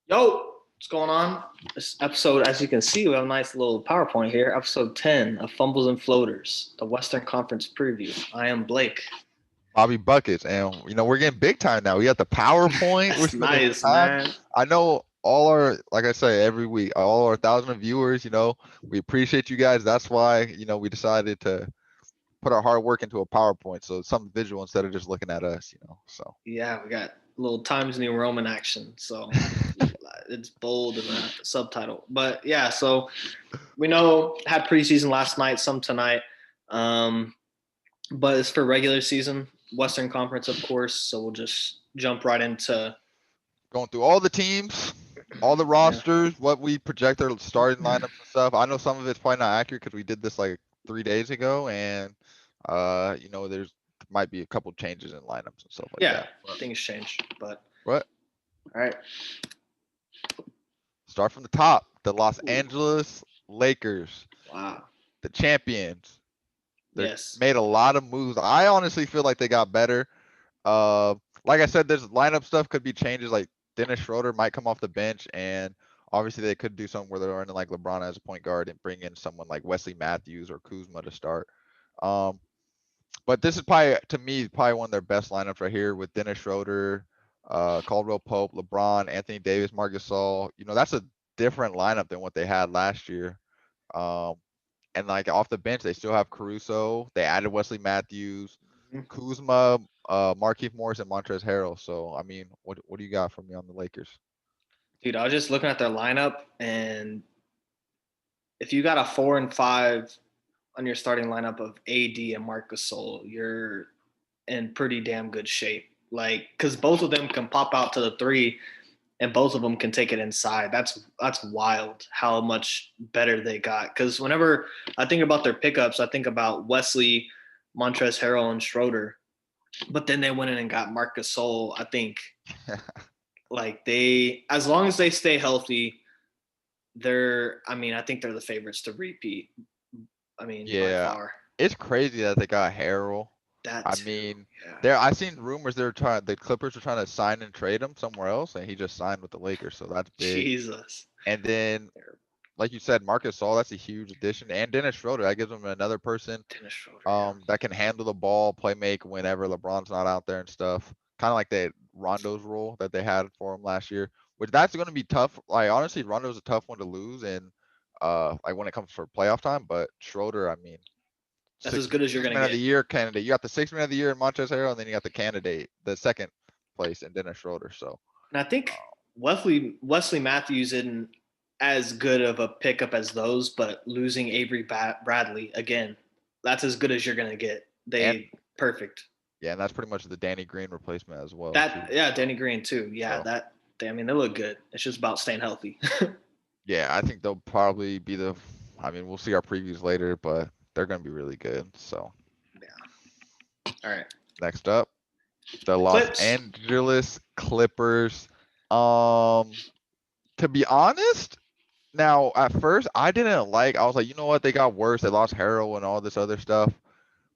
Yo, what's going on? This episode, as you can see, we have a nice little PowerPoint here. Episode 10 of Fumbles and Floaters, the Western Conference preview. I am Blake. Bobby Buckets, and we're getting big time now. We got the PowerPoint. We're That's spending nice, time. man. I know all our, like I say every week, all our thousand of viewers. We appreciate you guys. That's why we decided to put our hard work into a PowerPoint, so it's something visual instead of just looking at us. So Yeah, we got a little Times New Roman action, so it's bold in the subtitle. But yeah, so we know had preseason last night, some tonight, um, but it's for regular season, Western Conference, of course. So we'll just jump right into going through all the teams, all the yeah. rosters, what we project our starting lineups and stuff. I know some of it's probably not accurate because we did this like 3 days ago, and there's might be a couple changes in lineups and stuff like Yeah, that. But things change, but what? all right. Start from the top. The Los Ooh, Angeles Lakers, wow. the champions. They Yes. made a lot of moves. I honestly feel like they got better. Uh, like I said, there's lineup stuff could be changes. Like Dennis Schroeder might come off the bench, and obviously they could do something where they're running like LeBron as a point guard and bring in someone like Wesley Matthews or Kuzma to start. Um, but this is probably to me probably one of their best lineups right here with Dennis Schroeder, Caldwell Pope, LeBron, Anthony Davis, Marc Gasol. That's a different lineup than what they had last year. Um, and like off the bench, they still have Caruso. They added Wesley Matthews, Mhm. Kuzma, Markieff Morris, and Montrezl Harrell. So I mean, what do you got from me on the Lakers? Dude, I was just looking at their lineup, and if you got a 4 and 5 on your starting lineup of AD and Marc Gasol, you're in pretty damn good shape. Like, because both of them can pop out to the three, and both of them can take it inside. That's wild how much better they got. Because whenever I think about their pickups, I think about Wesley, Montrezl Harrell, and Schroeder. But then they went in and got Marc Gasol. I think like they, as long as they stay healthy, they're. I mean, I think they're the favorites to repeat. I mean, by Yeah, far. it's crazy that they got Harrell. That I too. mean, Yeah. I seen rumors the Clippers were trying to sign and trade him somewhere else, and he just signed with the Lakers, so that's big. Jesus. And then, like you said, Marcus Gasol, that's a huge addition, and Dennis Schroeder, that gives them another person Dennis Schroeder. Yeah. that can handle the ball, play make whenever LeBron's not out there and stuff. Kind of like that Rondo's role that they had for him last year, which that's going to be tough. Like honestly, Rondo's a tough one to lose, and like when it comes for playoff time. But Schroeder, I mean, That's as six good as you're six gonna man of the get. year candidate. You got the 6 man of the year in Montrezl Harrell, and then you got the candidate, the second place in Dennis Schroeder. So And I think Wesley Matthews isn't as good of a pickup as those, but losing Avery Bradley again, that's as good as you're gonna get. and They perfect. yeah, and that's pretty much the Danny Green replacement as well That too. yeah, Danny Green too. Yeah, So that I mean they look good. It's just about staying healthy. yeah, I think they'll probably be the. I mean, we'll see our previews later, but they're going to be really good. So Yeah. All right. next up, the The Los Clips. Angeles Clippers. Um, to be honest, now at first I didn't like. I was like, you know what? They got worse. They lost Harrell and all this other stuff.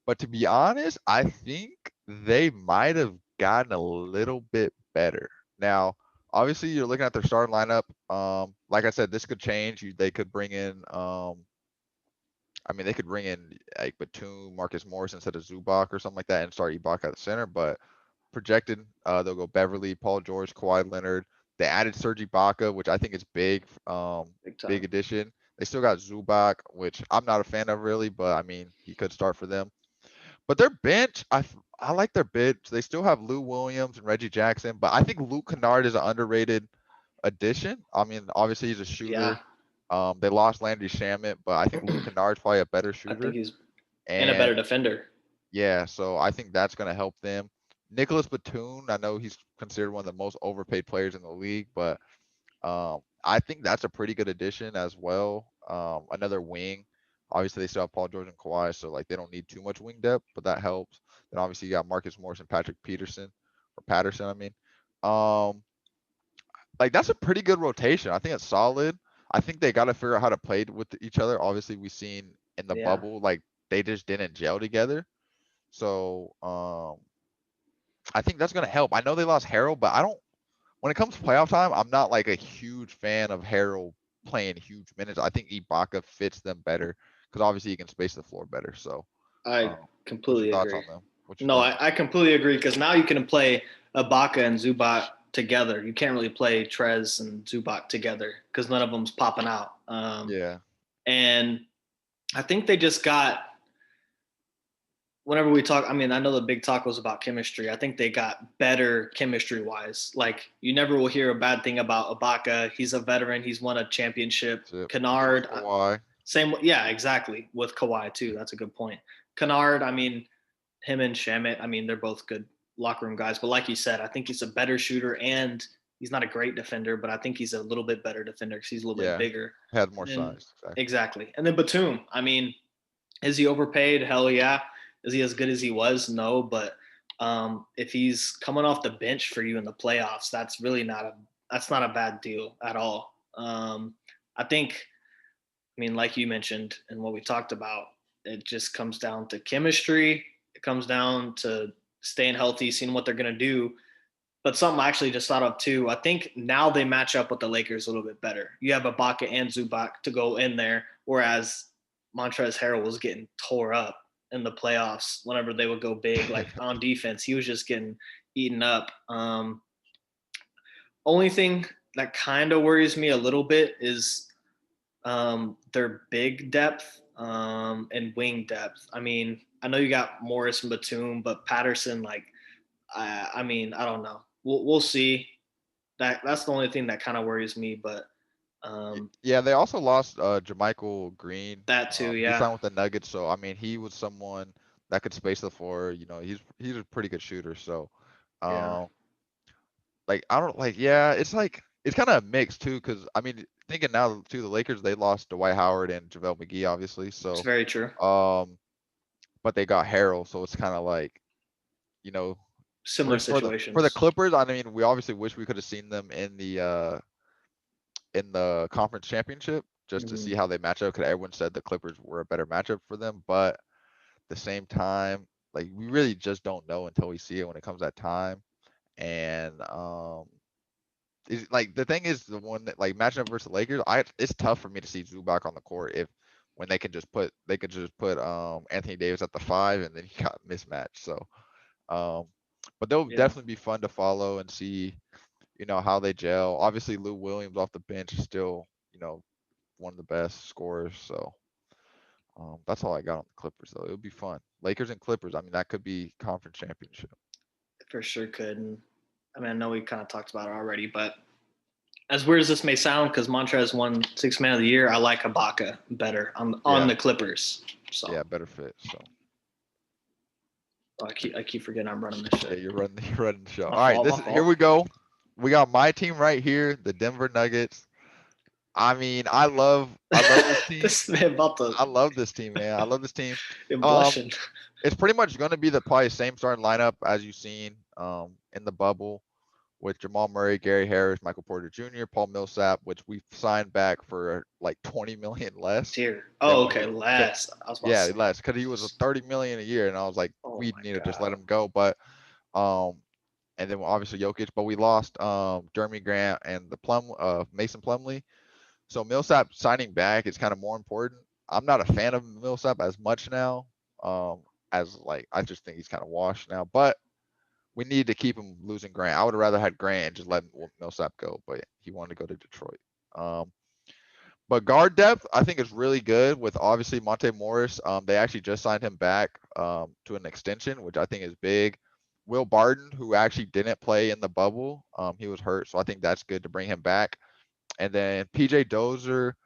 But to be honest, I think they might have gotten a little bit better. Now, obviously, you're looking at their starting lineup. Like I said, this could change. They could bring in. I mean, they could bring in like Batum, Marcus Morris instead of Zubac or something like that, and start Ibaka at the center. But projected, they'll go Beverly, Paul George, Kawhi Leonard. They added Serge Ibaka, which I think is big, Big big time. addition. They still got Zubac, which I'm not a fan of really, but I mean, he could start for them. But their bench, I like their bench. They still have Lou Williams and Reggie Jackson, but I think Luke Kennard is an underrated addition. I mean, obviously he's a Yeah, shooter. They lost Landry Shamet, but I think Luke Kennard's probably a better I think shooter. he's and a better And defender. yeah, so I think that's going to help them. Nicholas Batum, I know he's considered one of the most overpaid players in the league, but I think that's a pretty good addition as well. Another wing. Obviously, they still have Paul George and Kawhi, so like they don't need too much wing depth, but that helps. Then obviously you got Marcus Morris and Patrick Peterson or Patterson, I mean. Um, like that's a pretty good rotation. I think it's solid. I think they got to figure out how to play with each other. Obviously, we've seen in the Yeah. bubble like they just didn't gel together. So I think that's gonna help. I know they lost Harold, but I don't. when it comes to playoff time, I'm not like a huge fan of Harrell playing huge minutes. I think Ibaka fits them better because obviously he can space the floor better. So, I um, what's your completely thoughts agree. on them? What's your No, thoughts on I completely agree because now you can play Ibaka and Zubac together. You can't really play Trez and Zubac together because none of them's popping out. them? Yeah, And I think they just got whenever we talk, I mean, I know the big talk was about chemistry. I think they got better chemistry wise. Like you never will hear a bad thing about Ibaka. He's a veteran. He's won a championship. that's it. Same with Kennard, Kawhi. same. Yeah, exactly. With Kawhi too. That's a good point. Kennard, I mean, him and Shamit, I mean, they're both good locker room guys. But like you said, I think he's a better shooter and he's not a great defender, but I think he's a little bit better defender because he's a little bit Yeah, bigger. had more And size. Exactly. exactly. And then Batum, I mean, is he overpaid? Hell yeah. Is he as good as he was? No, but if he's coming off the bench for you in the playoffs, that's not a bad deal at all. I think, I mean, like you mentioned and what we talked about, it just comes down to chemistry. It comes down to staying healthy, seeing what they're gonna do. But something I actually just thought of too. I think now they match up with the Lakers a little bit better. You have Ibaka and Zubac to go in there, whereas Montrezl Harrell was getting tore up in the playoffs whenever they would go big. Like on defense, he was just getting eaten up. Only thing that kind of worries me a little bit is their big depth and wing depth. I mean, I know you got Morris and Batum, but Patterson, like, I mean, I don't know. We'll see. That's the only thing that kind of worries me, but Yeah, they also lost Jermichael Green. that too, He yeah, signed with the Nuggets, so I mean, he was someone that could space the floor. You know, he's a pretty good shooter. So, yeah, um, like I don't like. Yeah, it's like it's kind of mixed too, because I mean, thinking now too, the Lakers they lost Dwight Howard and JaVale McGee, obviously. it's So, very true. um, but they got Harrell, so it's kind of like you know, Similar for the situations. Clippers. I mean, we obviously wish we could have seen them in the conference championship just to Mm-hmm. see how they match up because everyone said the Clippers were a better matchup for them. But at the same time, like we really just don't know until we see it when it comes that time. And is like the thing is the one that like matching up versus the Lakers, it's tough for me to see Zubac on the court if when they could just put Anthony Davis at the five and then he got mismatched. So um but they'll Yeah, definitely be fun to follow and see, you know, how they gel. Obviously Lou Williams off the bench is still, you know, one of the best scorers. So that's all I got on the Clippers, though. It would be fun. Lakers and Clippers. I mean, that could be conference championship. for sure could. And I mean, I know we kind of talked about it already, but as weird as this may sound, because Montrez won Sixth Man of the Year, I like Ibaka better on Yeah, the Clippers. So yeah, better fit. So I keep forgetting I'm running this yeah, shit. you're running the show. My All right, fault. My this here fault. we go. We got my team right here, the Denver Nuggets. I mean, I love this team. This man about to I love this team, man. I love this team. am Um, blushing. it's pretty much going to be the probably same starting lineup as you've seen in the bubble, with Jamal Murray, Gary Harris, Michael Porter Jr., Paul Millsap, which we've signed back for like 20 million less Tier. than Oh, what okay. we could. Last. I was about to Yeah, say. less because he was a 30 million a year, and I was like, Oh we my need to just let god. him go. But um, and then obviously Jokic, but we lost Jeremy Grant and the Mason Plumlee. So Millsap signing back is kind of more important. I'm not a fan of Millsap as much now. Um, as like I just think he's kind of washed now, but we need to keep him losing Grant. I would have rather had Grant and just let Millsap go, but he wanted to go to Detroit. Um, but guard depth, I think is really good with obviously Monte Morris. They actually just signed him back to an extension, which I think is big. Will Barton, who actually didn't play in the bubble, he was hurt, so I think that's good to bring him back. And then PJ Dozier,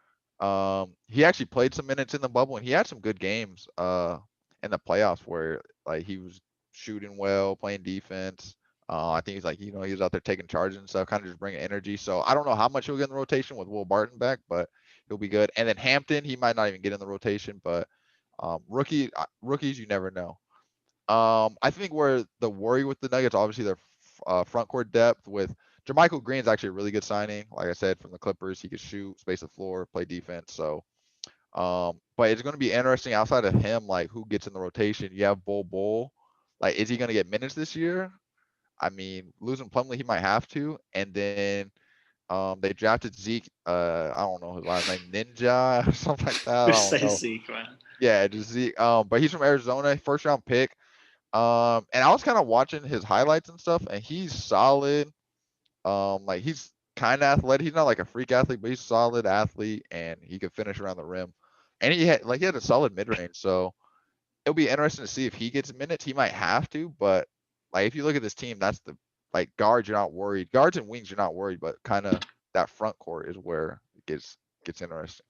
he actually played some minutes in the bubble and he had some good games in the playoffs where like he was shooting well, playing defense. I think he's like, you know, he was out there taking charges and stuff, kind of just bringing energy. So I don't know how much he'll get in the rotation with Will Barton back, but he'll be good. And then Hampton, he might not even get in the rotation, but rookies, you never know. I think where the worry with the Nuggets, obviously their front court depth with Jermichael Green's actually a really good signing. Like I said, from the Clippers, he could shoot, space the floor, play defense. So, but it's going to be interesting outside of him, like who gets in the rotation. You have Bull Bull. Like, is he going to get minutes this year? I mean, losing Plumlee, he might have to. And then they drafted Zeke. I don't know his last name, Ninja or something like that. I Just don't say know. Zeke, man. Yeah, just Zeke. But he's from Arizona, first round pick. And I was kind of watching his highlights and stuff, and he's solid. Like he's kind of athletic. He's not like a freak athlete, but he's a solid athlete, and he could finish around the rim. And he had a solid mid range, so it'll be interesting to see if he gets minutes. He might have to, but like if you look at this team, that's the like guards you're not worried. Guards and wings you're not worried, but kind of that front court is where it gets interesting.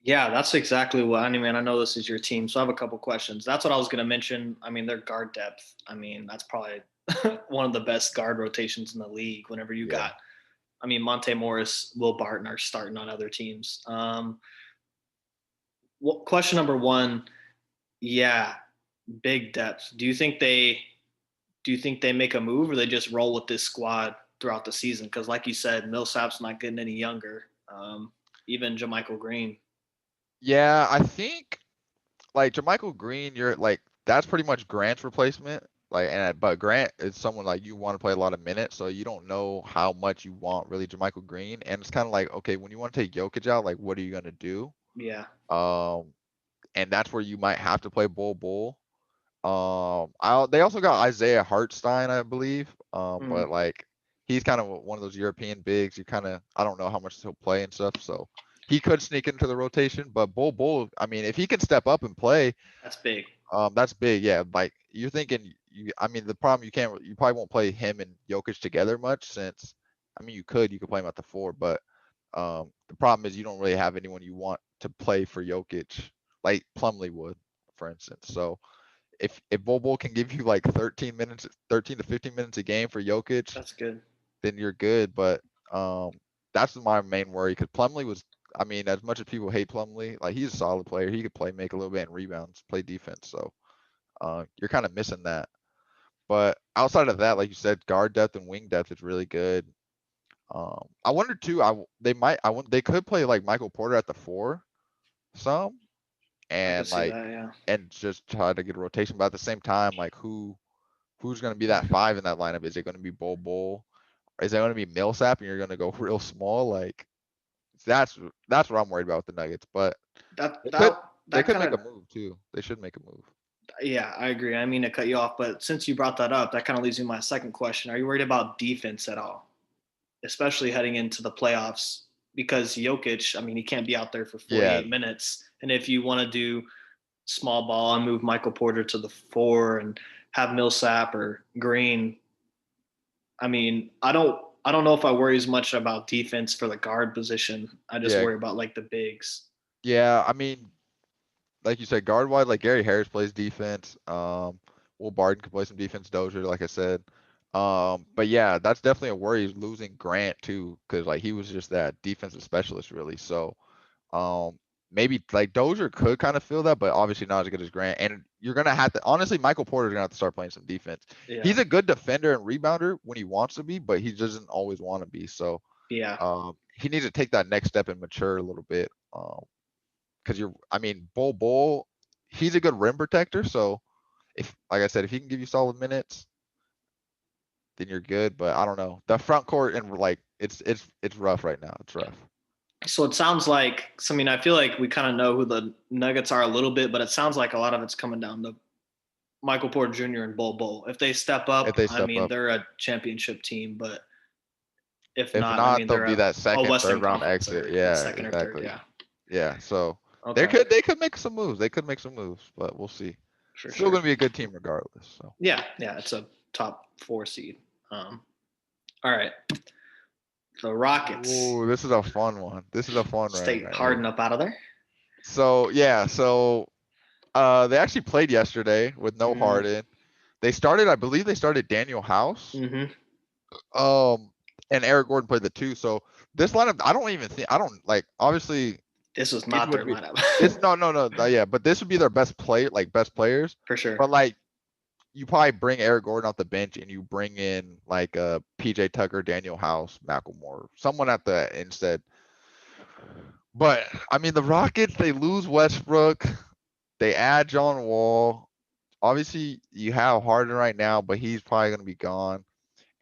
Yeah, that's exactly what I mean. I know this is your team, so I have a couple questions. That's what I was going to mention. I mean, their guard depth. I mean, that's probably one of the best guard rotations in the league. Whenever you Yeah. got, I mean, Monte Morris, Will Barton are starting on other teams. Question number one, yeah, big depth. Do you think they make a move or they just roll with this squad throughout the season? Because, like you said, Millsap's not getting any younger. Even Jamichael Green. Yeah, I think like Jermichael Green, you're like that's pretty much Grant's replacement. Like, and but Grant is someone like you want to play a lot of minutes, so you don't know how much you want really Jermichael Green, and it's kind of like okay, when you want to take Jokic out, like what are you gonna do? Yeah, Um, and that's where you might have to play Bull. They also got Isaiah Hartstein, I believe. mm, But like he's kind of one of those European bigs. You kind of I don't know how much he'll play and stuff, so he could sneak into the rotation. But Bull, I mean, if he can step up and play, that's big. that's big. Yeah, like you're thinking. I mean, the problem you probably won't play him and Jokic together much since, I mean, you could play him at the four, but the problem is you don't really have anyone you want to play for Jokic like Plumlee would, for instance. So if Bobo can give you like 13 minutes, 13 to 15 minutes a game for Jokic, That's good. then you're good. But um, that's my main worry because Plumlee was, I mean, as much as people hate Plumlee, like he's a solid player. He could play, make a little bit in rebounds, play defense. So you're kind of missing that. But outside of that, like you said, guard depth and wing depth is really good. I wonder too. They could play like Michael Porter at the four some I could and see like that. Yeah, and just try to get a rotation. But at the same time, like who's going to be that five in that lineup? Is it going to be Bol? Is it going to be Millsap and you're going to go real small? Like that's that's what I'm worried about with the Nuggets. But that they could that they that could kind make of a move too. They should make a move. yeah. I agree. I mean to cut you off, but since you brought that up, that kind of leads me to my second question. Are you worried about defense at all, especially heading into the playoffs? Because Jokic, I mean, he can't be out there for Yeah, 48 minutes, and if you want to do small ball and move Michael Porter to the four and have Millsap or Green. I mean, I don't know if I worry as much about defense for the guard position. I just yeah, worry about like the bigs. yeah. I mean, like you said, guard wide, like Gary Harris plays defense. Will Barton can play some defense. Dozier, like I said. But yeah, that's definitely a worry. Losing Grant too, because like he was just that defensive specialist really. So Um, maybe like Dozier could kind of feel that, but obviously not as good as Grant. And you're gonna have to honestly, Michael Porter's gonna have to start playing some defense. Yeah, He's a good defender and rebounder when he wants to be, but he doesn't always want to be. So yeah. he needs to take that next step and mature a little bit. Because I mean, Bull, he's a good rim protector. So if, like I said, if he can give you solid minutes, then you're good. But I don't know. The front court and like it's rough right now. It's rough. So it sounds like, I mean, I feel like we kind of know who the Nuggets are a little bit, but it sounds like a lot of it's coming down to Michael Porter Jr. and Bull. If they step If up, they I step mean, up. they're a championship team, but if If not, I not, mean, they'll they're be that a second, third Western round Conference exit. or a Yeah, second or third. exactly. Yeah. Yeah, so Okay. they could make some moves. They could make some moves, but we'll see. For Still sure. gonna be a good team regardless. So Yeah. Yeah. It's a top four seed. All right. The Rockets. ooh, this is a fun one. This is a fun one Stay right Harden here. up out of there. So yeah, so they actually played yesterday with no Mm-hmm. Harden. They started, I believe they started Daniel House. Mm-hmm. Um and Eric Gordon played the two. So this lineup, I don't like obviously This was these not their would be lineup. this no, yeah, but this would be their best play, like best players. For sure. But like you probably bring Eric Gordon off the bench and you bring in like PJ Tucker, Daniel House, Macklemore, someone at the instead. But I mean the Rockets, they lose Westbrook, they add John Wall. Obviously you have Harden right now, but he's probably gonna be gone.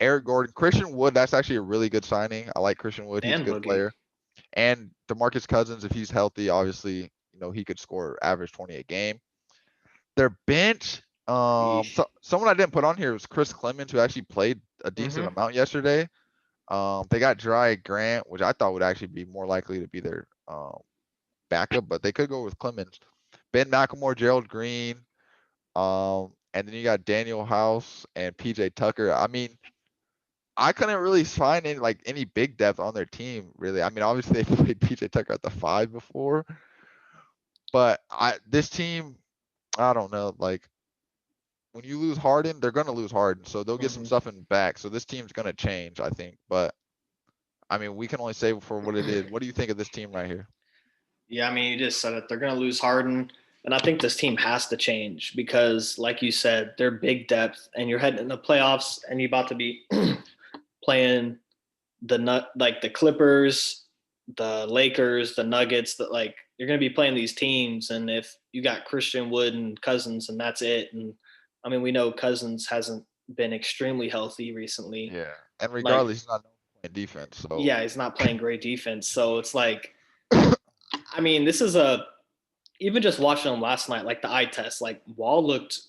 Eric Gordon, Christian Wood. That's actually a really good signing. I like Christian Wood. He's a And good Boogie. player. And DeMarcus Cousins, if he's healthy, obviously, he could score average 20 a game. Their bench, Yeesh. someone I didn't put on here was Chris Clemens, who actually played a decent Mm-hmm. amount yesterday. They got Dry Grant, which I thought would actually be more likely to be their backup, but they could go with Clemens. Ben McLemore, Gerald Green, and then you got Daniel House and PJ Tucker. I mean, I couldn't really find any big depth on their team, really. I mean, obviously they played PJ Tucker at the 5 before, but this team, I don't know. Like when you lose Harden, they're gonna lose Harden, so they'll get some Mm-hmm. stuff in back. So this team's gonna change, I think. But I mean, we can only say for what it is. What do you think of this team right here? Yeah, I mean, you just said it. They're going to lose Harden. And I think this team has to change because, like you said, they're big depth, and you're heading in the playoffs, and you're about to be playing like the Clippers, the Lakers, the Nuggets. That like you're going to be playing these teams, and if you got Christian Wood and Cousins, and that's it. And I mean, we know Cousins hasn't been extremely healthy recently. Yeah, and Like, regardless, he's not known for playing defense. So yeah, he's not playing great defense. So it's like, I mean, this is a even just watching them last night, like the eye test, like Wall looked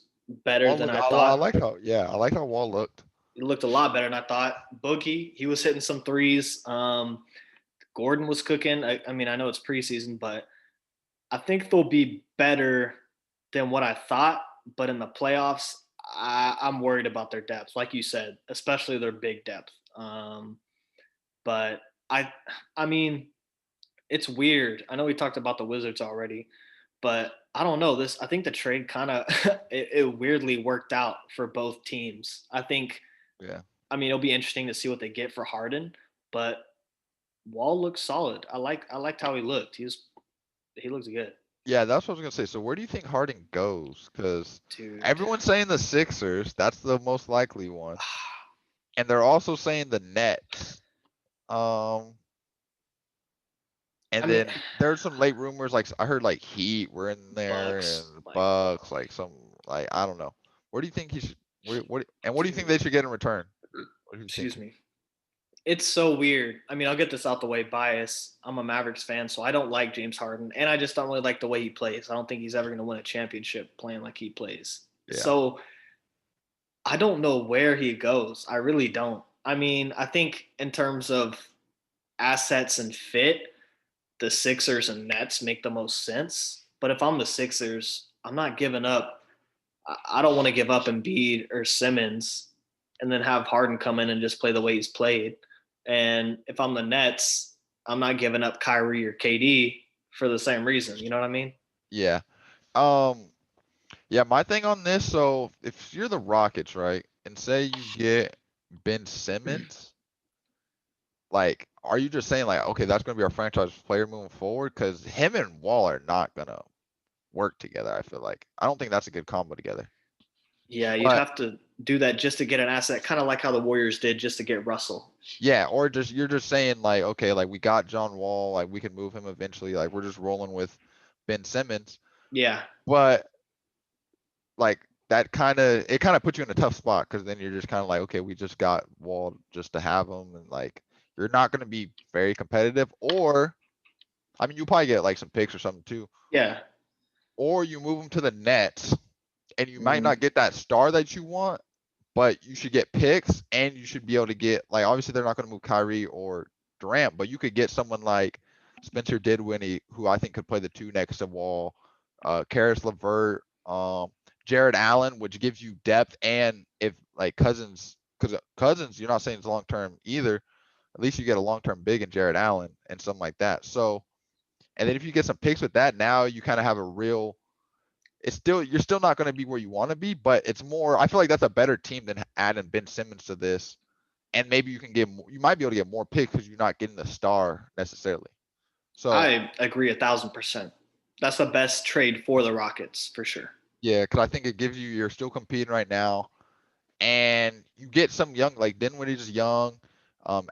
better Wall than look, I I thought. like how, yeah, I like how Wall looked. He looked a lot better than I thought. Boogie, he was hitting some threes. Gordon was cooking. I mean, I know it's preseason, but I think they'll be better than what I thought. But in the playoffs, I'm worried about their depth, like you said, especially their big depth. But I, I mean, it's weird. I know we talked about the Wizards already, but I don't know this. I think the trade kind of it weirdly worked out for both teams. I think. Yeah, I mean, it'll be interesting to see what they get for Harden, but Wall looks solid. I liked how he looked. He looks good, yeah, that's what I was gonna say. So where do you think Harden goes? Because dude. everyone's saying the Sixers. That's the most likely one, and they're also saying the Nets. Um, I And mean, then there's some late rumors, like I heard like Heat were in there Bucks, and like, Bucks, like some like I don't know. Where do you think he should? What do you think they dude. should get in return? What are you Excuse thinking? me. It's so weird. I mean, I'll get this out the way. Bias. I'm a Mavericks fan, so I don't like James Harden, and I just don't really like the way he plays. I don't think he's ever going to win a championship playing like he plays. Yeah, So I don't know where he goes. I really don't. I mean, I think in terms of assets and fit, the Sixers and Nets make the most sense. But if I'm the Sixers, I'm not giving up. I don't want to give up Embiid or Simmons and then have Harden come in and just play the way he's played. And if I'm the Nets, I'm not giving up Kyrie or KD for the same reason. You know what I mean? yeah, um, yeah. My thing on this, so if you're the Rockets, right, and say you get Ben Simmons, like, are you just saying like, okay, that's gonna be our franchise player moving forward? Because him and Wall are not gonna work together. I feel like I don't think that's a good combo together. Yeah, you'd But have to do that just to get an asset, kind of like how the Warriors did just to get Russell. yeah, or just you're just saying like, okay, like we got John Wall, like we can move him eventually, like we're just rolling with Ben Simmons. Yeah. But like that kind of puts you in a tough spot because then you're just kind of like, okay, we just got Wall just to have him, and like you're not going to be very competitive. Or I mean, you probably get like some picks or something too, Yeah. or you move him to the Nets, and you might Mm-hmm. not get that star that you want, but you should get picks and you should be able to get like obviously they're not going to move Kyrie or Durant, but you could get someone like Spencer Dinwiddie, who I think could play the two next to Wall, Karis LeVert, Jared Allen, which gives you depth, and if like Cousins, because Cousins, you're not saying it's long term either. At least you get a long term big in Jared Allen and something like that. So, and then if you get some picks with that, now you kind of have a real it's still you're still not going to be where you want to be, but it's more. I feel like that's a better team than adding Ben Simmons to this, and maybe you can get you might be able to get more picks because you're not getting the star necessarily. So I agree 1,000%. That's the best trade for the Rockets for sure. yeah, because I think it gives you you're still competing right now, and you get some young like Dinwiddie's young,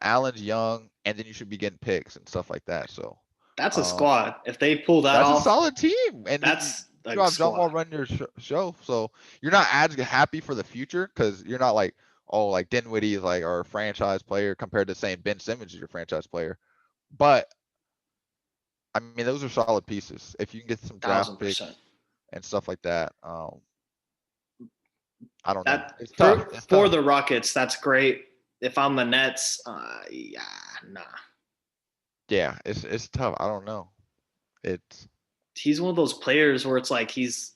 Allen's young, and then you should be getting picks and stuff like that. So That's a um, squad. If they pull that that's a off, solid team, and then that's you a have John Wall squad. run your show, so you're not as happy for the future because you're not like, oh, like Dinwiddie is like our franchise player compared to saying Ben Simmons is your franchise player. But I mean, those are solid pieces. If you can get some draft thousand picks percent. and stuff like that, I don't know. That It's tough. It's for tough. the Rockets, that's great. If I'm the Nets, yeah, nah. Yeah, it's tough. I don't know. It's He's one of those players where it's like he's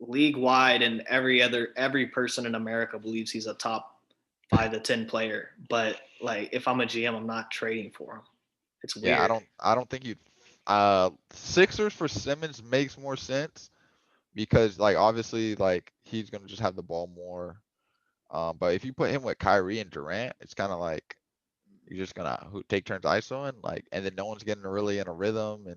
league wide, and every person in America believes he's a top 5 to 10 player. But like, if I'm a GM, I'm not trading for him. It's yeah. weird. I don't think you. Sixers for Simmons makes more sense because like obviously like he's gonna just have the ball more. But if you put him with Kyrie and Durant, it's kind of like you're just gonna take turns ISOing, like, and then no one's getting really in a rhythm, and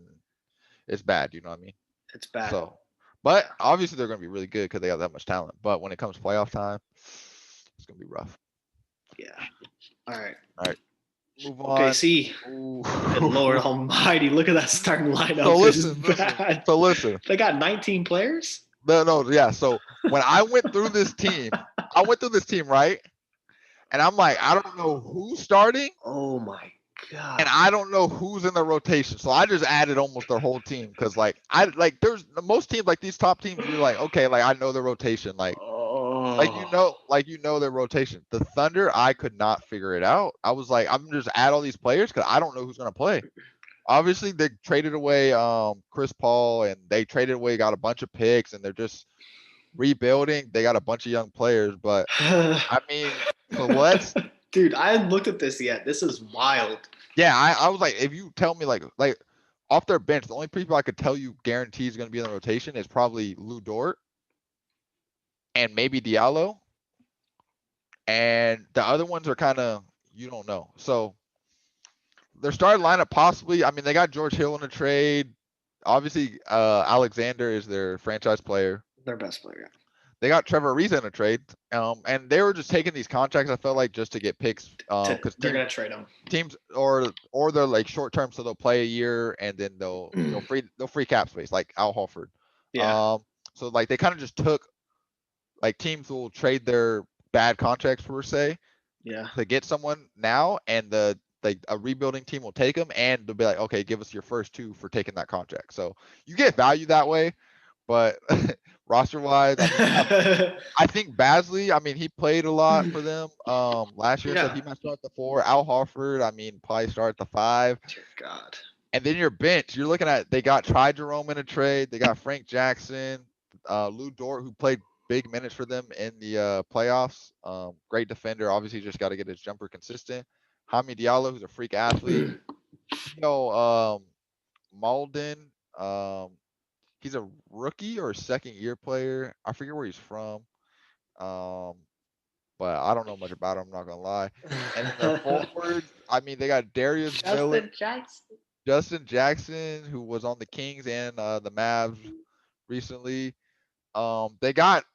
it's bad. You know what I mean? It's bad. So, but obviously they're gonna be really good because they got that much talent. But when it comes playoff time, it's gonna be rough. Yeah. All right. All right, move Okay. on. See. Ooh. Good Lord Almighty! Look at that starting So lineup. It's listen, listen. bad. So listen. They got 19 players. No, no, yeah. So when I went through this team, right? And I'm like, I don't know who's starting Oh my and god. I don't know who's in the rotation. So I just added almost their whole team because like I like there's most teams like these top teams, you're like, okay, like I know their rotation. Oh. Like you know their rotation. The Thunder, I could not figure it out. I was like, I'm just add all these players because I don't know who's gonna play. Obviously, they traded away Chris Paul and they traded away, got a bunch of picks, and they're just rebuilding. They got a bunch of young players, but I mean, so let's Dude, I hadn't looked at this yet. This is wild. yeah, I was like, if you tell me like off their bench, the only people I could tell you guarantees going to be in the rotation is probably Lou Dort and maybe Diallo, and the other ones are kind of you don't know. So their starting lineup possibly. I mean, they got George Hill in a trade. Obviously, Alexander is their franchise player. Their best player. They got Trevor Ariza in a trade, and they were just taking these contracts. I felt like just to get picks, because They're gonna trade him. teams or they're like short term, so they'll play a year and then they'll free cap space like Al Horford. Yeah. Um, so like they kind of just took like teams will trade their bad contracts per se Yeah. to get someone now, and the like a rebuilding team will take them and they'll be like, okay, give us your first two for taking that contract. So you get value that way, but roster wise, I mean, you have I think Basley, I mean, he played a lot for them last year, so Yeah. he might start the 4. Al Horford, I mean, probably start the 5. Dear God. And then your bench, you're looking at they got Ty Jerome in a trade, they got Frank Jackson, Lou Dort, who played big minutes for them in the playoffs. Great defender, obviously just got to get his jumper consistent. Hami Diallo, who's a freak athlete. Malden, he's a rookie or a second year player. I forget where he's from. Um, but I don't know much about him. I'm not gonna lie. And then their forwards, I mean, they got Darius Miller, Justin Jackson. Justin Jackson, who was on the Kings and the Mavs recently. They got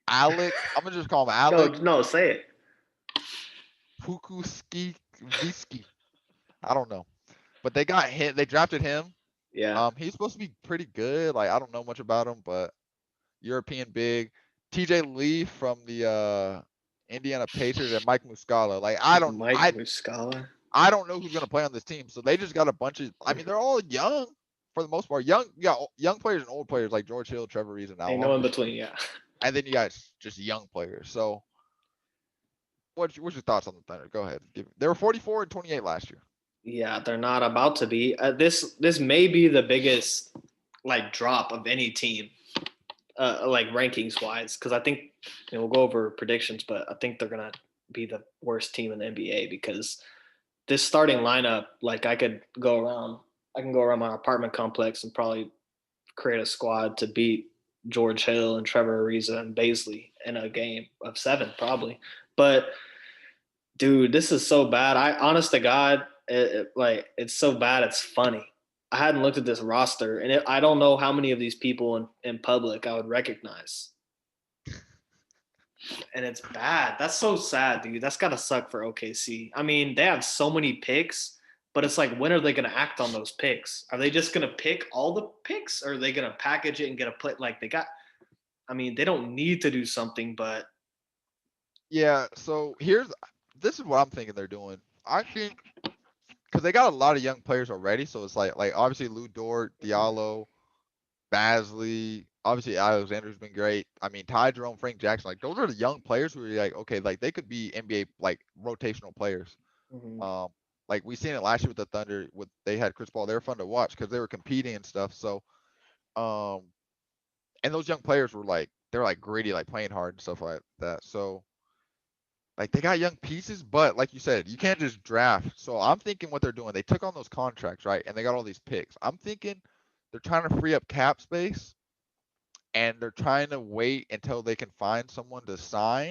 Alec. I'm gonna just call him No, Alec no, say it. Pukuski Visky. I don't know, but they got him. They drafted him. Yeah. He's supposed to be pretty good. Like I don't know much about him, but European big. TJ Lee from the Indiana Pacers and Mike Muscala. Like Mike Muscala. I don't know who's gonna play on this team. So they just got a bunch of. I mean, they're all young for the most part. Young, yeah, young players and old players like George Hill, Trevor Reeves, and Al Ain't no in Horford. between. Yeah. And then you guys just young players. So what's your thoughts on the Thunder? Go ahead. They were 44 and 28 last year. Yeah, they're not about to be. This may be the biggest like drop of any team, like rankings wise, because I think we'll go over predictions, but I think they're gonna be the worst team in the NBA because this starting lineup, like I can go around my apartment complex and probably create a squad to beat George Hill and Trevor Ariza and Baisley in a game of 7 probably. But dude, this is so bad. I honest to God, like it's so bad it's funny. I hadn't looked at this roster, and I don't know how many of these people in public I would recognize. And it's bad. That's so sad, dude. That's gotta suck for OKC. I mean, they have so many picks, but it's like, when are they gonna act on those picks? Are they just gonna pick all the picks, or are they gonna package it and get a play? Like they got. I mean, they don't need to do something, but Yeah. So this is what I'm thinking they're doing. I think because they got a lot of young players already, so it's like obviously Lou Dort, Diallo, Basley, obviously Alexander's been great. I mean Ty Jerome, Frank Jackson, like those are the young players who are like okay, like they could be NBA like rotational players. Mhm. Um, like we seen it last year with the Thunder. With they had Chris Paul, they were fun to watch because they were competing and stuff. So um, and those young players were like they're like gritty, like playing hard and stuff like that. So like they got young pieces, but like you said, you can't just draft. So I'm thinking what they're doing, they took on those contracts, right? And they got all these picks. I'm thinking they're trying to free up cap space and they're trying to wait until they can find someone to sign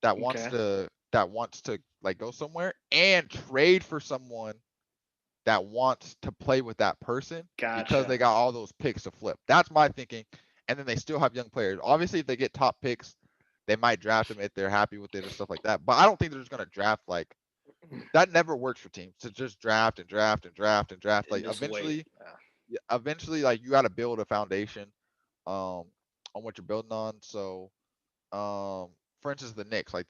Okay. that wants to like go somewhere and trade for someone that wants to play with that person because they Gotcha. got all those picks to flip. That's my thinking. And then they still have young players. Obviously, if they get top picks, they might draft them if they're happy with it and stuff like that. But I don't think they're just gonna draft like that. Never works for teams to just draft and draft and draft and draft. And Like just wait. eventually, like you got to build a foundation on what you're building on. So for instance, the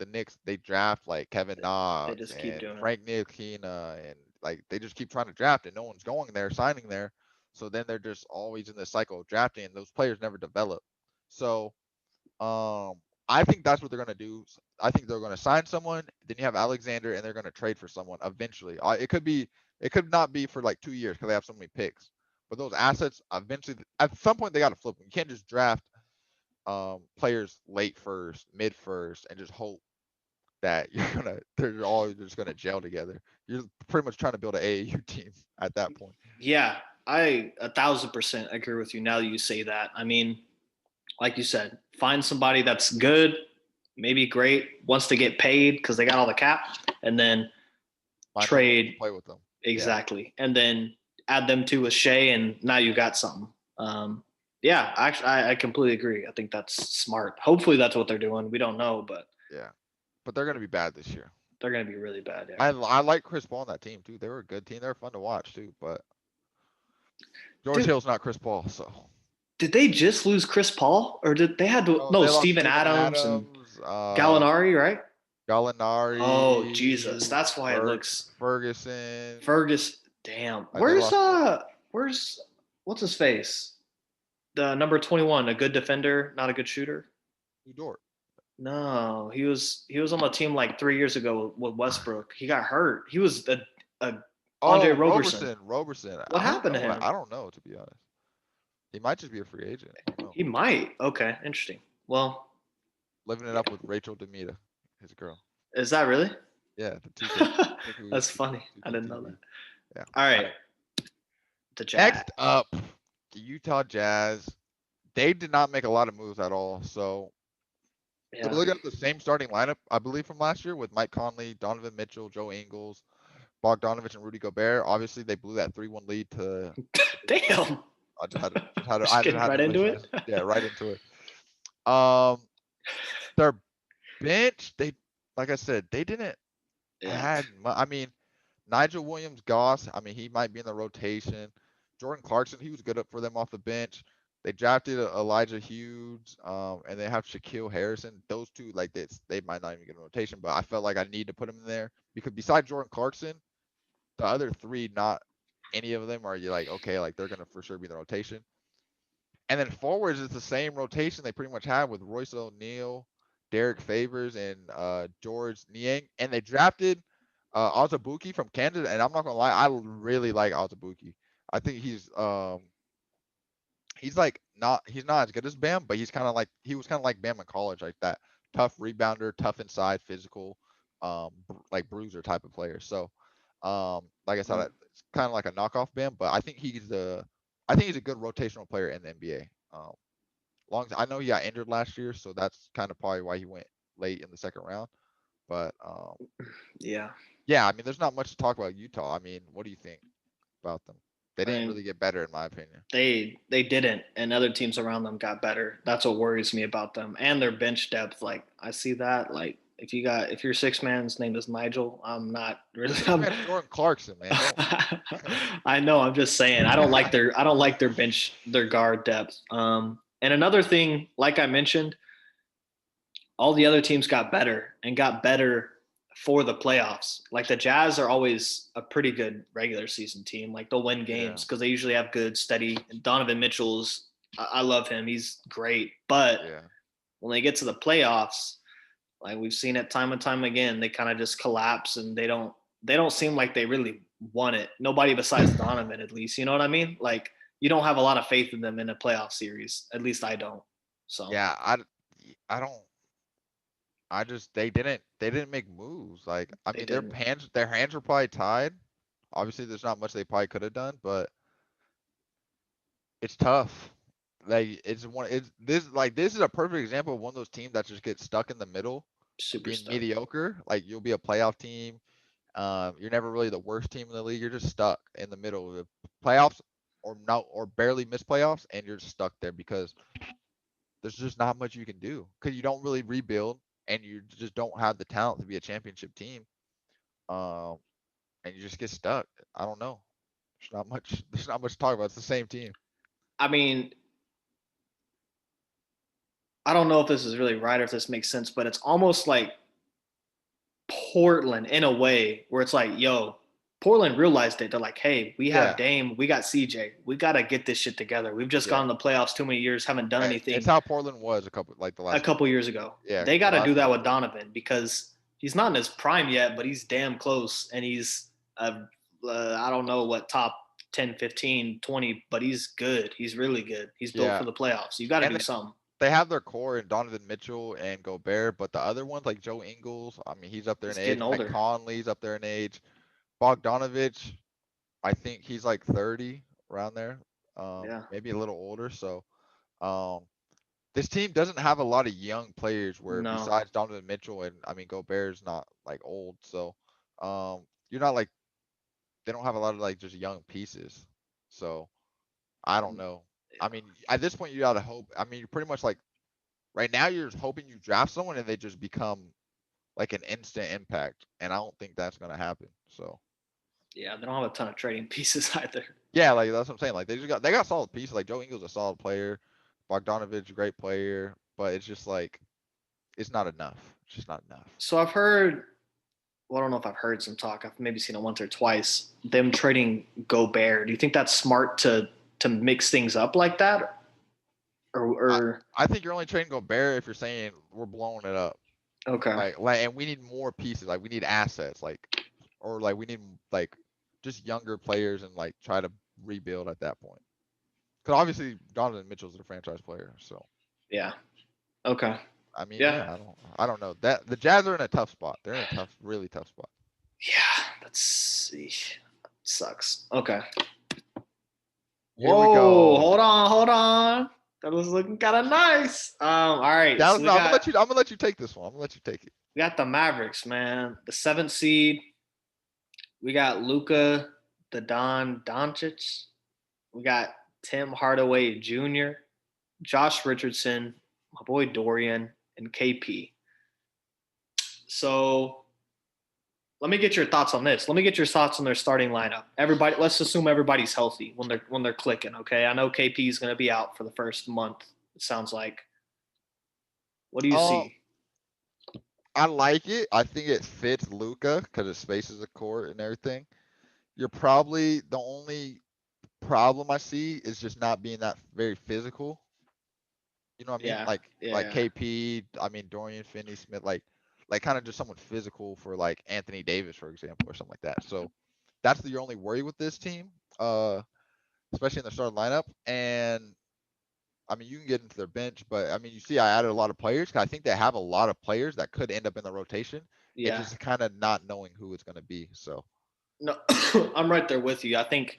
Knicks, they draft like Kevin They Knox just keep and doing it. Frank Ntilikina, and like they just keep trying to draft, and no one's going there, signing there. So then they're just always in this cycle of drafting, and those players never develop. So um, I think that's what they're gonna do. I think they're gonna sign someone, then you have Alexander, and they're gonna trade for someone eventually. It could not be for like 2 years because they have so many picks. But those assets eventually, at some point, they got to flip them. You can't just draft players late first, mid first, and just hope that they're all just gonna gel together. You're pretty much trying to build an AAU team at that point. Yeah, I 1,000% agree with you now that you say that. I mean, like you said, find somebody that's good, maybe great, wants to get paid because they got all the cap, and then Find someone who wants to trade play with them. Yeah, exactly, and then add them to a Shea, and now you got something. Yeah, actually, I completely agree. I think that's smart. Hopefully, that's what they're doing. We don't know, but yeah, but they're gonna be bad this year. they're going to be really bad. Yeah. I like Chris Paul on that team too. They were a good team. They were fun to watch too. But George Dude, Hill's not Chris Paul, so did they just lose Chris Paul, or did they had to oh, no they lost Steven Steven Adams and Adams, Gallinari, right? Oh Jesus, Gallinari, that's why it looks Ferguson. Fergus. Damn, They lost a lot. where's what's his face? The number 21, a good defender, not a good shooter. New Dort. No, he was on the team like 3 years ago with Westbrook. He got hurt. He was a Andre Oh, Roberson. Roberson. What I don't happened to know. him? I don't know to be honest. He might just be a free agent. I don't know. He might. Okay, interesting. Well, Living it yeah. up with Rachel Demita, his girl. Is that really? Yeah, the 2K. That's funny. I 2K didn't know that. TV. Yeah. All All right, right. the Jazz. Next up, the Utah Jazz. They did not make a lot of moves at all. So they're Yeah. looking at the same starting lineup, I believe, from last year with Mike Conley, Donovan Mitchell, Joe Ingles, Bogdanovich, and Rudy Gobert. Obviously, they blew that 3-1 lead to. Damn. I Just just getting had right to into mention it. this. Yeah, right into it. Um, their bench, they like I said, they didn't Yeah. add. I mean, Nigel Williams, Goss. I mean, he might be in the rotation. Jordan Clarkson, he was good up for them off the bench. They drafted Elijah Hughes, and they have Shaquille Harrison. Those two, like this, they might not even get a rotation, but I felt like I need to put them in there because besides Jordan Clarkson, the other three, not any of them are you like okay, like they're gonna for sure be in the rotation. And then forwards is the same rotation they pretty much have with Royce O'Neal, Derek Favors, and George Niang. And they drafted Azubuike from Kansas. And I'm not gonna lie, I really like Azubuike. I think he's like not he's not as good as Bam, but he was kind of like Bam in college, like that tough rebounder, tough inside, physical, like bruiser type of player. So like I said, Mm, it's kind of like a knockoff Bam, but I think he's a good rotational player in the NBA. Long as I know he got injured last year, so that's kind of probably why he went late in the second round. But yeah. yeah, I mean, there's not much to talk about Utah. I mean, what do you think about them? They I didn't mean, really get better, in my opinion. they didn't, and other teams around them got better. That's what worries me about them and their bench depth. Like I see that. Like if your six man's name is Nigel, I'm not Your really. six man's Jordan Clarkson, man. Don't. I know. I'm just saying. I don't like their bench, their guard depth. And another thing, like I mentioned, all the other teams got better and got better for the playoffs. Like the Jazz are always a pretty good regular season team. Like they'll win Yeah. games because they usually have good, steady. And Donovan Mitchell's, I love him. He's great. But Yeah. when they get to the playoffs, like we've seen it time and time again, they kind of just collapse and they don't seem like they really want it. Nobody besides Donovan, at least. You know what I mean? Like you don't have a lot of faith in them in a playoff series. At least I don't. So Yeah. I don't. I just they didn't make moves. Like I they mean didn't. their hands were probably tied. Obviously, there's not much they probably could have done, but it's tough. Like this is a perfect example of one of those teams that just get stuck in the middle of Super being stuck. mediocre. Like you'll be a playoff team. You're never really the worst team in the league. You're just stuck in the middle of the playoffs or barely miss playoffs, and you're stuck there because there's just not much you can do because you don't really rebuild and you just don't have the talent to be a championship team. Um, and you just get stuck. I don't know. There's not much. There's not much to talk about. It's the same team. I mean, I don't know if this is really right or if this makes sense, but it's almost like Portland in a way where it's like, yo, Portland realized it. They're like, hey, we have Yeah, Dame, we got CJ, we gotta get this shit together. We've just yeah. gone to the playoffs too many years, haven't done It's anything how Portland was a couple like the a last couple couple years. years ago. Yeah, They the gotta do last that couple with years. Donovan because he's not in his prime yet, but he's damn close, and he's I don't know what top 10, 15, 20, but he's good. He's really good. He's built for Yeah, the playoffs. You got to and do something. they have their core in Donovan Mitchell and Gobert, but the other ones like Joe Ingles, I mean, he's up there in He's age. getting Mike older. Conley's up there in age. Bogdanovich, I think he's like 30 around there, Yeah. maybe a little older. So um, this team doesn't have a lot of young players. Where No. besides Donovan Mitchell and I mean Gobert's not like old, so you're not like they don't have a lot of like just young pieces. So I don't know. I mean, at this point, you gotta hope. I mean, you're pretty much like right now, you're just hoping you draft someone and they just become like an instant impact, and I don't think that's gonna happen. So Yeah, they don't have a ton of trading pieces either. yeah, like that's what I'm saying. Like they got solid pieces. Like Joe Ingles a solid player, Bogdanovich a great player, but it's just like it's not enough. It's just not enough. So I've heard, well, I don't know if I've heard some talk. I've maybe seen it once or twice. Them trading Gobert. Do you think that's smart to mix things up like that, I or I think you're only trading Gobert if you're saying we're blowing it up. okay? And we need more pieces. Like we need assets. Or like we need like just younger players and like try to rebuild at that point. Because obviously Donovan Mitchell's a franchise player. So Yeah. Okay. I mean, Yeah. yeah, I don't know that the Jazz are in a tough spot. They're in a tough, really tough spot. Yeah. That's sucks. Okay. Here we Whoa, go. hold on. That was looking kind of nice. All right, Dallas, so we no, I'm gonna got let you. I'm gonna let you take this one. I'm gonna let you take it. we got the Mavericks, man. The seventh seed. We got Luca, the Don Doncic. We got Tim Hardaway Jr., Josh Richardson, my boy Dorian, and KP. So let me get your thoughts on this. Let me get your thoughts on their starting lineup. Everybody, let's assume everybody's healthy when they're clicking. Okay, I know KP is going to be out for the first month. It sounds like. What do you Um, see? I like it. I think it fits Luca because it spaces the court and everything. You're probably the only problem I see is just not being that very physical. You know what I mean? Yeah, Like yeah, KP, I mean Dorian Finney-Smith, like kind of just someone physical for like Anthony Davis, for example, or something like that. So that's the only worry with this team, especially in the starting lineup. And I mean, you can get into their bench, but I mean, you see, I added a lot of players. 'Cause I think they have a lot of players that could end up in the rotation. It's yeah. just kind of not knowing who it's going to be. So No, I'm right there with you. I think.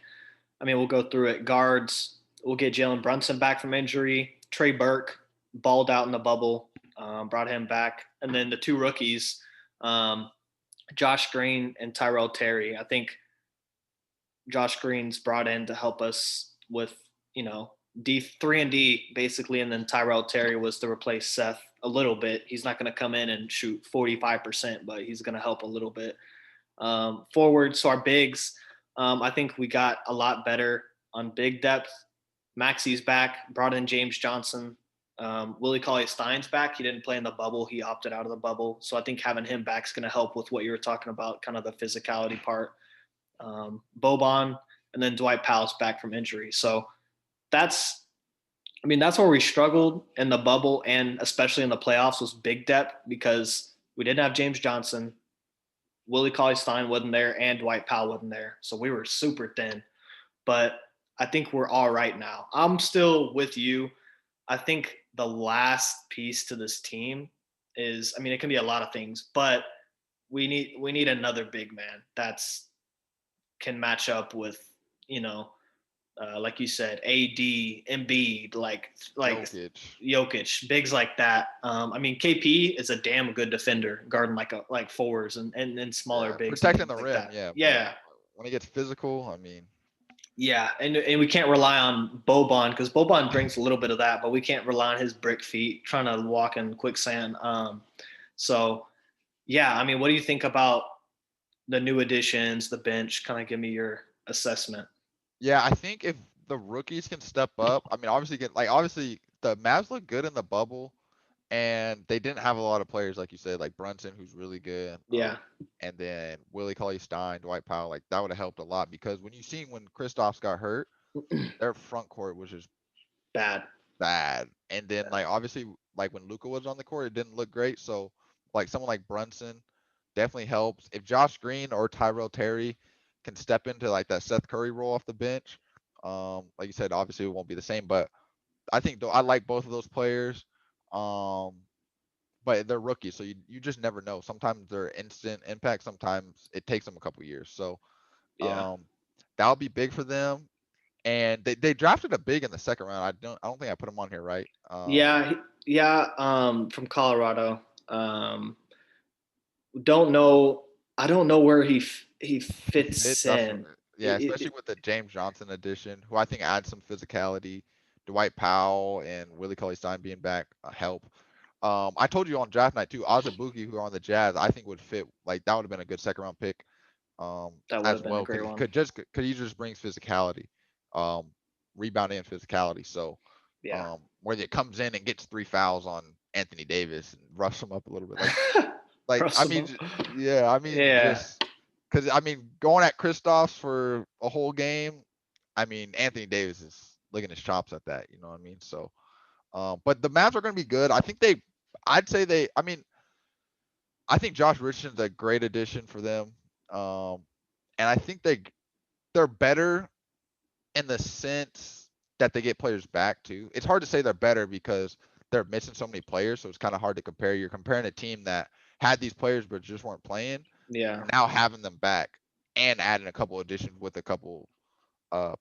I mean, we'll go through it. Guards. We'll get Jalen Brunson back from injury. Trey Burke balled out in the bubble. Brought him back, and then the two rookies, um, Josh Green and Tyrell Terry. I think Josh Green's brought in to help us with D3 and D basically, and then Tyrell Terry was to replace Seth a little bit. He's not going to come in and shoot 45%, but he's going to help a little bit. Forward, so our bigs, I think we got a lot better on big depth. Maxi's back, brought in James Johnson. Willie Cauley-Stein's back. He didn't play in the bubble. He opted out of the bubble. So I think having him back is going to help with what you were talking about, kind of the physicality part. Boban, and then Dwight Powell's back from injury. So that's that's where we struggled in the bubble and especially in the playoffs was big depth because we didn't have James Johnson, Willie Cauley-Stein wasn't there, and Dwight Powell wasn't there. So we were super thin. But I think we're all right now. I'm still with you. I think the last piece to this team is, it can be a lot of things, but we need another big man that's can match up with, like you said, AD, Embiid, like Jokic. Jokic, bigs like that. KP is a damn good defender, guarding like fours and smaller Yeah, bigs and protecting things the like rim, that. yeah, but Yeah, when it gets physical, I mean, yeah, and we can't rely on Boban because Boban brings a little bit of that, but we can't rely on his brick feet trying to walk in quicksand. So yeah, what do you think about the new additions, the bench? Kind of give me your assessment. yeah, I think if the rookies can step up, I mean, obviously the Mavs look good in the bubble, and they didn't have a lot of players like you said, like Brunson, who's really good, Yeah, and then Willie Cauley-Stein, Dwight Powell, like that would have helped a lot because when you seen when Kristaps got hurt, their front court was just bad. bad, and then like obviously like when Luka was on the court, it didn't look great. So like someone like Brunson definitely helps. If Josh Green or Tyrell Terry can step into like that Seth Curry role off the bench, like you said, obviously it won't be the same, but I think though I like both of those players. Um, but they're rookies, so you just never know. Sometimes they're instant impact, sometimes it takes them a couple years. So Yeah, um, that'll be big for them. And they drafted a big in the second round. I don't think I put him on here, right? yeah. From Colorado. Don't know. I don't know where he Fit, fits that's what in. yeah, especially with the James Johnson addition, who I think adds some physicality. Dwight Powell and Willie Cauley-Stein being back help. I told you on draft night too, Azubuike, who are on the Jazz, I think would fit. Like that would have been a good second round pick, That would as have been a well. great Could one. could just could he just brings physicality, rebounding and physicality. So, Yeah. where it comes in and gets 3 fouls on Anthony Davis and roughs him up a little bit, like I mean, Russell. yeah, I mean Yeah. just because I mean going at Kristaps for a whole game, I mean Anthony Davis is licking his chops at that. You know what I mean? So, but the Mavs are going to be good. I'd say I mean, I think Josh Richardson's a great addition for them. Um, and I think they're better in the sense that they get players back too. It's hard to say they're better because they're missing so many players, so it's kind of hard to compare. You're comparing a team that had these players but just weren't playing, Yeah. now having them back and adding a couple additions with a couple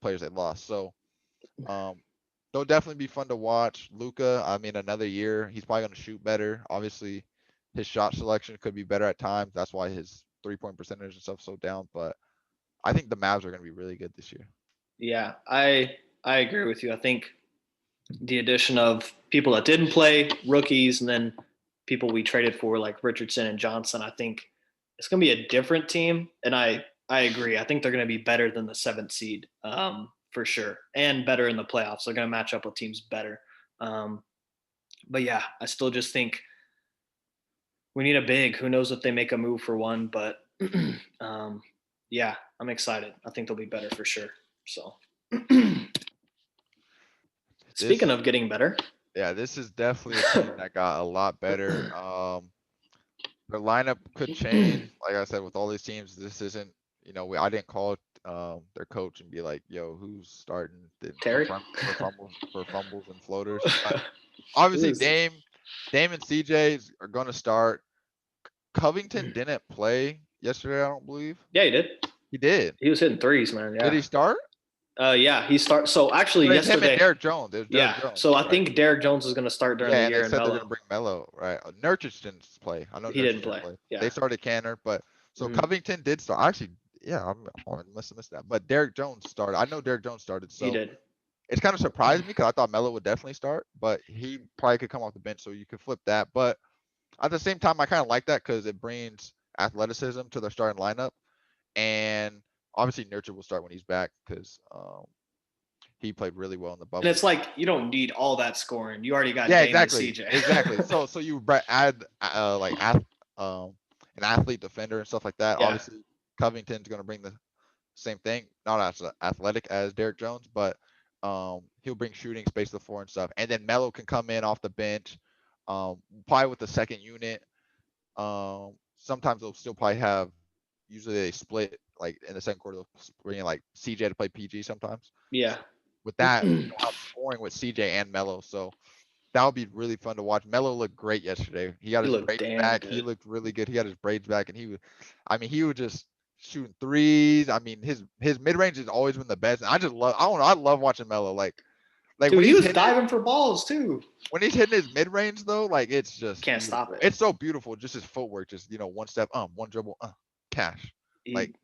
players they lost. So um, they'll definitely be fun to watch. Luca, I mean, another year, he's probably going to shoot better. Obviously, his shot selection could be better at times. That's why his 3-point percentage and stuff so down. But I think the Mavs are going to be really good this year. Yeah. I agree with you. I think the addition of people that didn't play, rookies, and then people we traded for like Richardson and Johnson, I think it's going to be a different team. And I agree. I think they're going to be better than the seventh seed for sure, and better in the playoffs. They're going to match up with teams better. Um, but yeah, I still just think we need a big. Who knows if they make a move for one, but um, yeah, I'm excited. I think they'll be better for sure. So speaking This, of getting better, yeah, this is definitely a team that got a lot better. Their lineup could change. Like I said, with all these teams, this isn't, I didn't call their coach and be like, yo, who's starting for Terry. fumbles and floaters. But obviously Dame and CJ are gonna start. Covington didn't play yesterday, I don't believe. Yeah, he did. He did. He was hitting threes, man. Did Yeah. he start? Yeah, he starts. So actually, But it's him and yesterday, Derek Jones. It was Derek yeah. Jones, So I right? think Derek Jones is going to start during the Yeah, and they year, and said they're gonna Melo bring Melo, right? Nurkic didn't play. I know he Nurkic didn't didn't play. play. Yeah. They started Canner, but so Hmm. Covington did start. Actually, yeah, I must have missed that. But Derek Jones started. I know Derek Jones started, He so did. it's kind of surprised me because I thought Melo would definitely start, but he probably could come off the bench, so you could flip that. But at the same time, I kind of like that because it brings athleticism to their starting lineup, and obviously Nurkic will start when he's back because He played really well in the And it's bubble. like you don't need all that scoring. You already got Yeah, Dame and exactly, CJ. exactly. So you add um an athlete defender and stuff like that. Yeah, Obviously, Covington's going to bring the same thing, not as athletic as Derrick Jones, but he'll bring shooting, space the floor and stuff. And then Melo can come in off the bench, probably with the second unit. Sometimes they'll still probably have. Usually they split like in the second quarter. They'll bring in like CJ to play PG sometimes. yeah. So with that, you'll have scoring with CJ and Melo. So that would be really fun to watch. Melo looked great yesterday. He got He his looked braids damn back. He good. looked really good. He got his braids back, and he was just shooting threes. I mean, his mid range has always been the best. And I don't know, I love watching Melo. Like Dude, he was diving for balls too. when he's hitting his mid range though, like it's just Can't stop beautiful. it. It's so beautiful. Just his footwork, just one step, one dribble, cash. He Like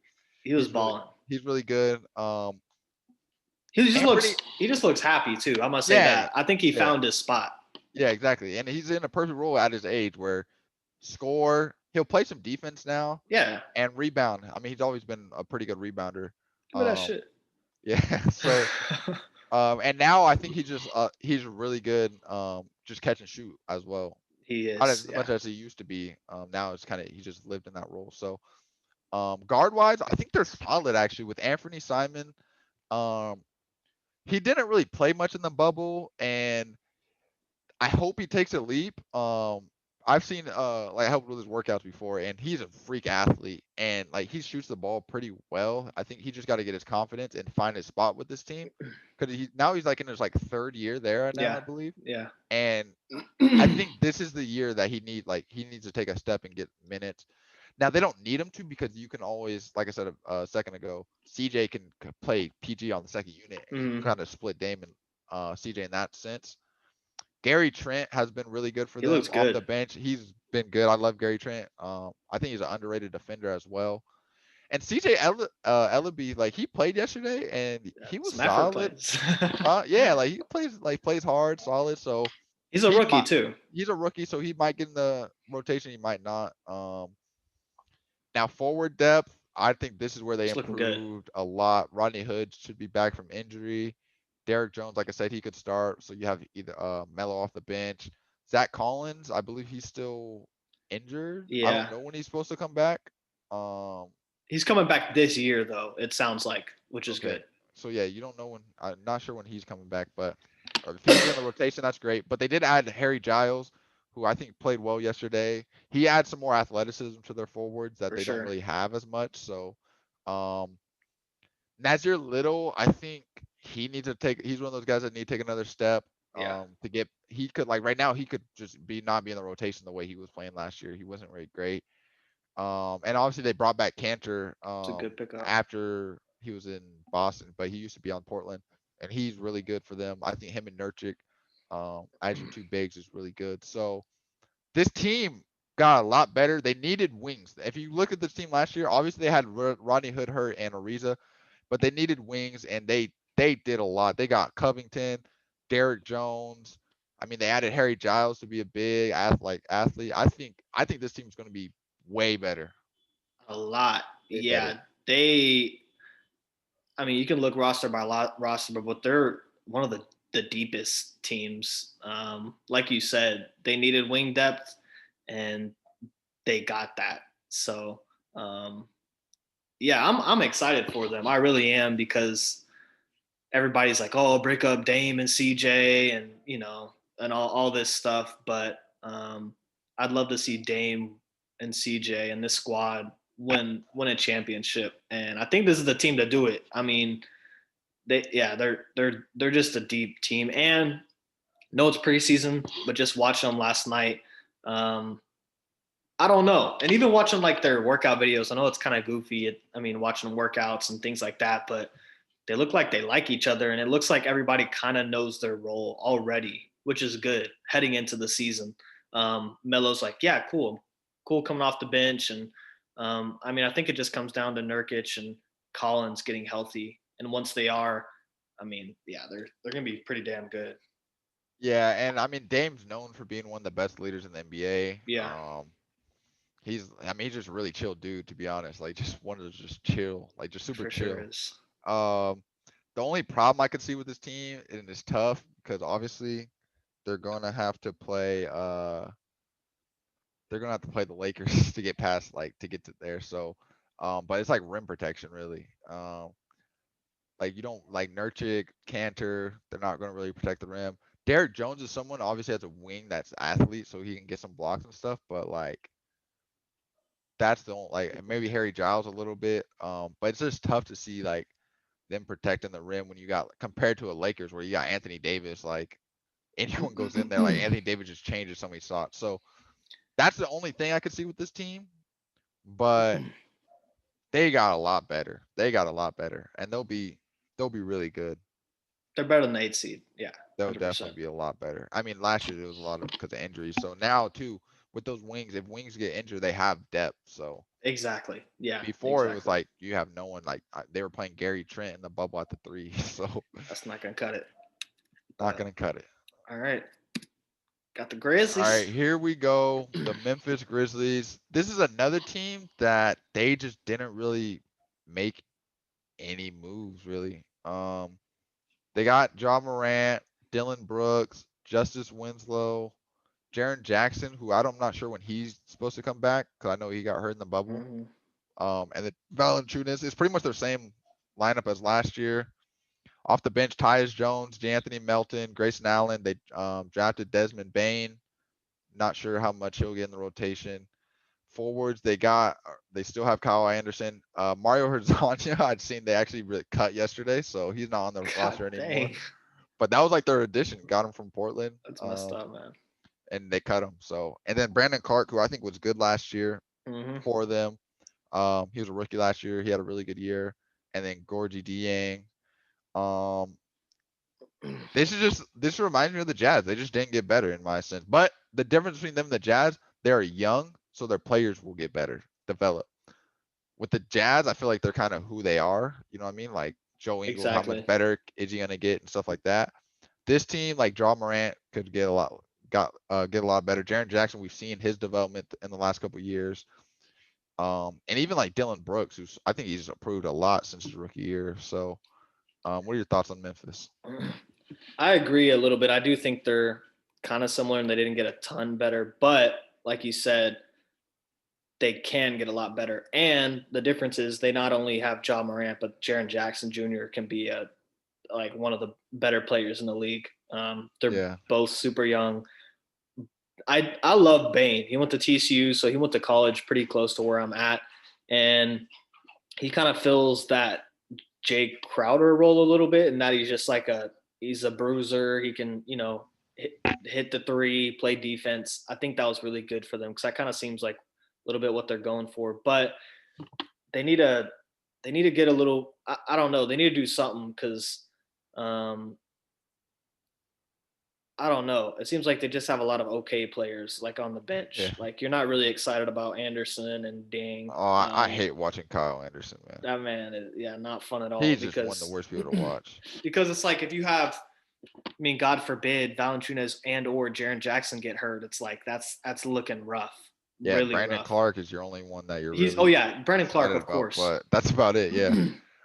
he was balling. he's really good. Anthony, He just looks happy too. I must say yeah, that. I think he yeah. found his spot. Yeah, exactly. And he's in a perfect role at his age where score, he'll play some defense now Yeah, and rebound. I mean, he's always been a pretty good rebounder. give me that Um, shit. yeah. So, and now I think he's really good just catch and shoot as well. He Not is. as Yeah, much as he used to be. Now it's kind of he just lived in that role. So, guard wise, I think they're solid actually with Anthony Simon. Um, he didn't really play much in the bubble, and I hope he takes a leap. I've seen like I helped with his workouts before, and he's a freak athlete, and like he shoots the ball pretty well. I think he just got to get his confidence and find his spot with this team, because he's like in his like third year there now, yeah, I believe, yeah. and I think this is the year that he needs to take a step and get minutes. Now they don't need him to, because you can always, like I said a second ago, CJ can play PG on the second unit, and you Mhm. kind of split Dame and CJ in that sense. Gary Trent has been really good for He them looks off good. the bench. He's been good. I love Gary Trent. I think he's an underrated defender as well. And CJ Ellaby, like he played yesterday and Yeah, he was some effort solid. plays. Yeah, like he plays hard, solid. So He's a he rookie might too. he's a rookie, so he might get in the rotation. He might not. Now forward depth, I think this is where they He's looking good. improved a lot. Rodney Hood should be back from injury. Derrick Jones, like I said, he could start. So you have either Melo off the bench. Zach Collins, I believe he's still injured. I don't Yeah, know when he's supposed to come back. Um, he's coming back this year though. It sounds like, which is okay. good So yeah, you don't know when. I'm not sure when he's coming back, but if he's in the rotation, that's great. But they did add Harry Giles, who I think played well yesterday. He adds some more athleticism to their forwards that for they don't sure. really have as much. So, um, Nazir Little, I think he needs to take. He's one of those guys that need to take another step. Yeah, To get he could like right now he could just not be in the rotation the way he was playing last year. He wasn't really great. And obviously they brought back Cantor it's a good pickup. after he was in Boston, but he used to be on Portland, and he's really good for them. I think him and Nurkic, as your two bigs, is really good. So this team got a lot better. They needed wings. If you look at this team last year, obviously they had Rodney Hood hurt and Ariza, but they needed wings, and they did a lot. They got Covington, Derrick Jones. I mean, they added Harry Giles to be a big athlete. I think this team's going to be way better, A lot. way better. Yeah, they. I mean, you can look roster by roster, but they're one of the deepest teams. Like you said, they needed wing depth, and they got that. So, um, yeah, I'm excited for them. I really am because everybody's like, oh, break up Dame and CJ and and all this stuff. But I'd love to see Dame and CJ and this squad win a championship. And I think this is the team to do it. I mean, they're just a deep team. And no, it's preseason, but just watching them last night, um, I don't know. And even watching like their workout videos, I know it's kind of goofy. I mean, watching them workouts and things like that, but they look like they like each other, and it looks like everybody kind of knows their role already, which is good heading into the season. Melo's like, yeah, cool coming off the bench, and I mean, I think it just comes down to Nurkic and Collins getting healthy, and once they are, I mean, yeah, they're gonna be pretty damn good. Yeah, and I mean Dame's known for being one of the best leaders in the NBA. Yeah, He's just a really chill dude, to be honest. Like just one of those just chill, like just super for sure chill. is. Um, The only problem I could see with this team, and it's tough because obviously they're gonna have to play. They're gonna have to play the Lakers to get past, like, to get to there. So, but it's like rim protection really. Like you don't like Nurkic, Cantor. They're not gonna really protect the rim. Derek Jones is someone obviously has a wing that's athlete, so he can get some blocks and stuff. But like that's the only like, and maybe Harry Giles a little bit. But it's just tough to see like them protecting the rim when you got compared to a Lakers where you got Anthony Davis. Like anyone goes in there, like Anthony Davis just changes so many shots. So that's the only thing I could see with this team. But they got a lot better. They got a lot better, and they'll be really good. They're better than the 8 seed. Yeah, They'll 100%. definitely be a lot better. I mean, last year there was a lot of because of injuries. So now too, with those wings, if wings get injured, they have depth. So Exactly. Yeah, before it was exactly. like you have no one. Like they were playing Gary Trent in the bubble at the three, so That's not gonna cut it. not But gonna cut it. all right, got the All right, Grizzlies. here we go. The Memphis Grizzlies. This is another team that they just didn't really make any moves really. They got John Morant, Dylan Brooks, Justice Winslow, Jaren Jackson, who I'm not sure when he's supposed to come back because I know he got hurt in the bubble. Mhm. And the Valanciunas is pretty much their same lineup as last year. Off the bench, Tyus Jones, D'Anthony Melton, Grayson Allen. They drafted Desmond Bain. Not sure how much he'll get in the rotation. Forwards, they still have Kyle Anderson. Mario Hezonja, I'd seen they actually cut yesterday, so he's not on the God roster anymore. dang, But that was like their addition. Got him from Portland, that's messed up, man. and they cut him. So, and then Brandon Clark, who I think was good last year Hmm. for them. He was a rookie last year. He had a really good year. And then Gorgie Dieng. Um, this reminds me of the Jazz. They just didn't get better in my sense. But the difference between them and the Jazz, they are young, so their players will get better, develop. With the Jazz, I feel like they're kind of who they are. You know what I mean? Like Joe Ingles, how much Exactly. better is he gonna get and stuff like that. This team, like John Morant, could get a lot better. Jaren Jackson, we've seen his development in the last couple of years. And even like Dylan Brooks, who's I think he's improved a lot since his rookie year. So, what are your thoughts on Memphis? I agree a little bit. I do think they're kind of similar and they didn't get a ton better, but like you said, they can get a lot better. And the difference is they not only have Ja Morant, but Jaren Jackson Jr. can be a like one of the better players in the league. They're Yeah, both super young. I love Bane. He went to TCU, so he went to college pretty close to where I'm at, and he kind of fills that Jake Crowder role a little bit, and that he's a bruiser. He can hit the three, play defense. I think that was really good for them because that kind of seems like a little bit what they're going for. But they need a they need to get a little. I don't know. They need to do something because um, I don't know. It seems like they just have a lot of okay players like on the bench. yeah. Like you're not really excited about Anderson and Ding. Oh, I hate watching Kyle Anderson, man. That man is not fun at all He's just one of the because worst people to watch. because it's like if you have, I mean, God forbid, Valanciunas and or Jaren Jackson get hurt, it's like that's looking rough, Yeah, really Brandon rough. Clark is your only one that you're He's oh really yeah, Brandon Clark, excited of about, course. but that's about it. Yeah.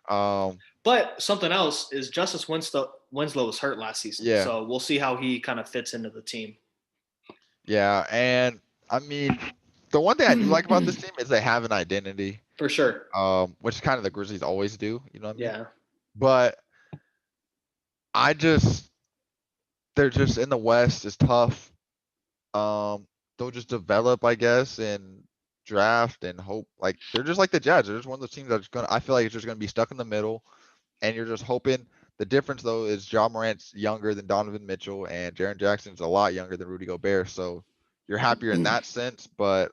Um, But something else is Justice Winslow was hurt last season, yeah, so we'll see how he kind of fits into the team. yeah, and I mean, the one thing I do like about this team is they have an identity, For sure. which kind of the Grizzlies always do. You know what I mean? Yeah. But I just they're just in the West is tough. They'll just develop, I guess, and draft and hope. Like they're just like the Jazz. They're just one of those teams that's gonna. I feel like it's just gonna be stuck in the middle, and you're just hoping. The difference though is Ja Morant's younger than Donovan Mitchell, and Jaren Jackson's a lot younger than Rudy Gobert. So you're happier in that sense, but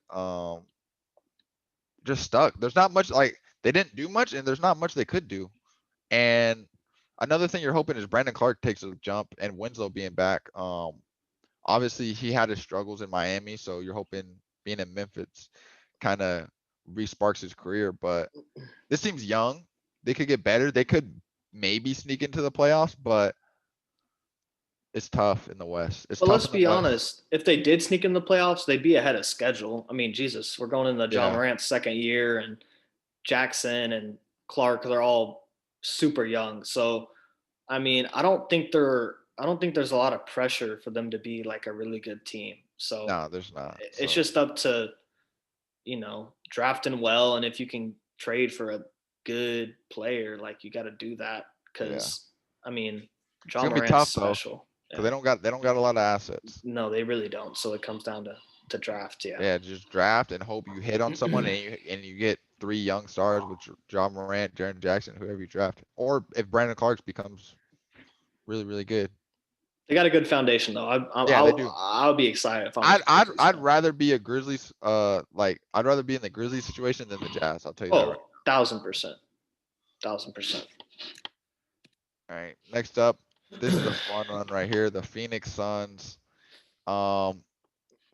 just stuck. There's not much like they didn't do much, and there's not much they could do. And another thing you're hoping is Brandon Clark takes a jump, and Winslow being back. Obviously he had his struggles in Miami, so you're hoping being in Memphis kind of resparks his career. But this team's young. They could get better. They could maybe sneak into the playoffs, but it's tough in the West. It's But tough let's in the be West. honest, if they did sneak in the playoffs, they'd be ahead of schedule. I mean, Jesus, we're going into John Yeah. Morant's second year, and Jackson and Clark, they're all super young. So I mean, I don't think there's a lot of pressure for them to be like a really good team. So No, there's not. it's So just up to, drafting well, and if you can trade for a good player, like you got to do that yeah, because I mean, it's John gonna be Morant's tough though, special. because Yeah. they don't got a lot of assets. No, they really don't. So it comes down to draft. Yeah. Yeah, just draft and hope you hit on someone and you get three young stars with John Morant, Jaren Jackson, whoever you draft, or if Brandon Clark becomes really really good. They got a good foundation though. Yeah, they do. I'll be excited if I'm a Grizzlies I'd fan. rather be a Grizzlies like I'd rather be in the Grizzlies situation than the Jazz. I'll tell you that right. Oh, 1,000%, 1,000%. All right. Next up, this is a fun one right here. The Phoenix Suns. Um,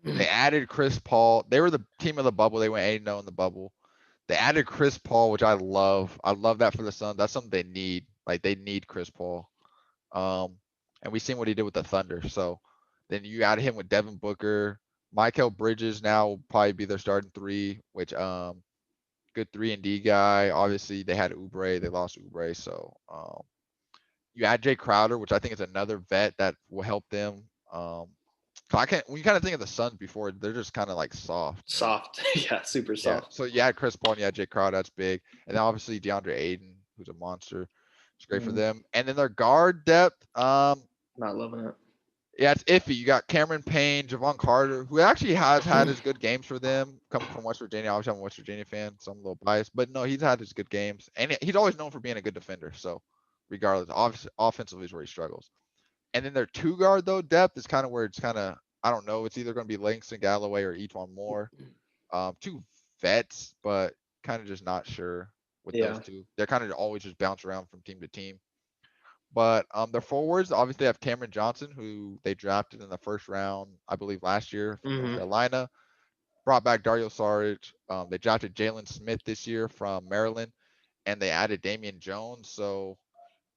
they added Chris Paul. They were the team of the bubble. They went 8-0 in the bubble. They added Chris Paul, which I love. I love that for the Suns. That's something they need. Like they need Chris Paul. Um, and we've seen what he did with the Thunder. So then you add him with Devin Booker. Michael Bridges now will probably be their starting three, which good 3-and-D guy. Obviously they had Oubre, they lost Oubre, so you add Jay Crowder, which I think is another vet that will help them. I can't when you kind of think of the Suns before, they're just kind of like soft, you know. Soft. Yeah, super Yeah. soft. So you add Chris Paul and you add Jay Crowder, that's big. And then obviously DeAndre Ayton, who's a monster. It's great for Mm, them. And then their guard depth, not loving it. yeah, it's iffy. You got Cameron Payne, Javon Carter, who actually has had his good games for them, coming from West Virginia. Obviously, I'm a West Virginia fan, so I'm a little biased, but no, he's had his good games, and he's always known for being a good defender. So, regardless, obviously, offensively is where he struggles. And then their two guard though depth is kind of where it's kind of I don't know. It's either going to be Langston Galloway or Etwan Moore. Two vets, but kind of just not sure with those Yeah. two. They're kind of always just bounce around from team to team. But their forwards obviously have Cameron Johnson, who they drafted in the first round, I believe, last year from North Hmm. Carolina. Brought back Dario Saric. They drafted Jalen Smith this year from Maryland, and they added Damian Jones. So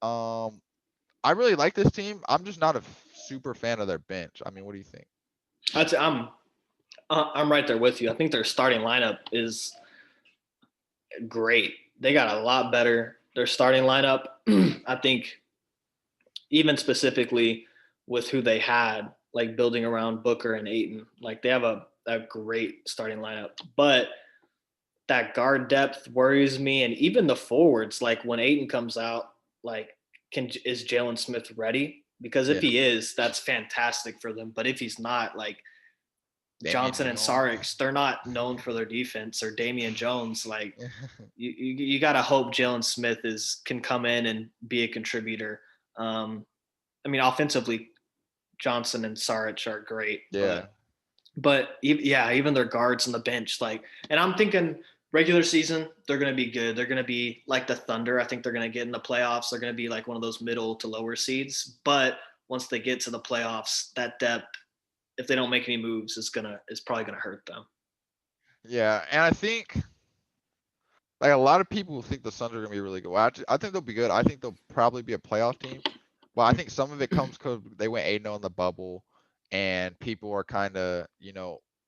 I really like this team. I'm just not a super fan of their bench. I mean, what do you think? I'm right there with you. I think their starting lineup is great. They got a lot better. Their starting lineup, I think, even specifically with who they had, like building around Booker and Aiton, like they have a great starting lineup. But that guard depth worries me, and even the forwards. Like when Aiton comes out, like is Jalen Smith ready? Because if Yeah, he is, that's fantastic for them. But if he's not, like Damian Johnson and Jones. Saric, they're not known for their defense, or Damian Jones. Like you got to hope Jalen Smith can come in and be a contributor. I mean, offensively, Johnson and Saric are great, Yeah, but yeah, even their guards on the bench, like, and I'm thinking regular season they're going to be good. They're going to be like the Thunder. I think they're going to get in the playoffs. They're going to be like one of those middle to lower seeds. But once they get to the playoffs, that depth, if they don't make any moves, is probably gonna hurt them. yeah, and I think like a lot of people think the Suns are gonna be really good. Well, I think they'll be good. I think they'll probably be a playoff team. But I think some of it comes because they went 8-0 in the bubble, and people are kind of,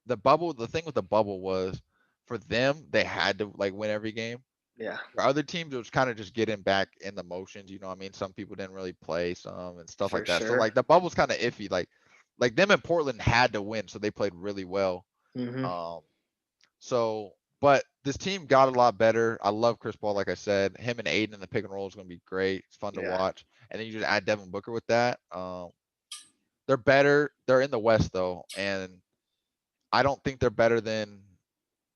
the bubble. The thing with the bubble was, for them, they had to like win every game. Yeah, For other teams, it was kind of just getting back in the motions. You know what I mean? Some people didn't really play some and stuff for like that. So sure. like the bubble's kind of iffy. Like them in Portland had to win, so they played really well. Mm-hmm. Um, so, but this team got a lot better. I love Chris Paul, like I said. Him and Aiden in the pick and roll is going to be great. It's fun to Yeah, watch. And then you just add Devin Booker with that. They're better. They're in the West though, and I don't think they're better than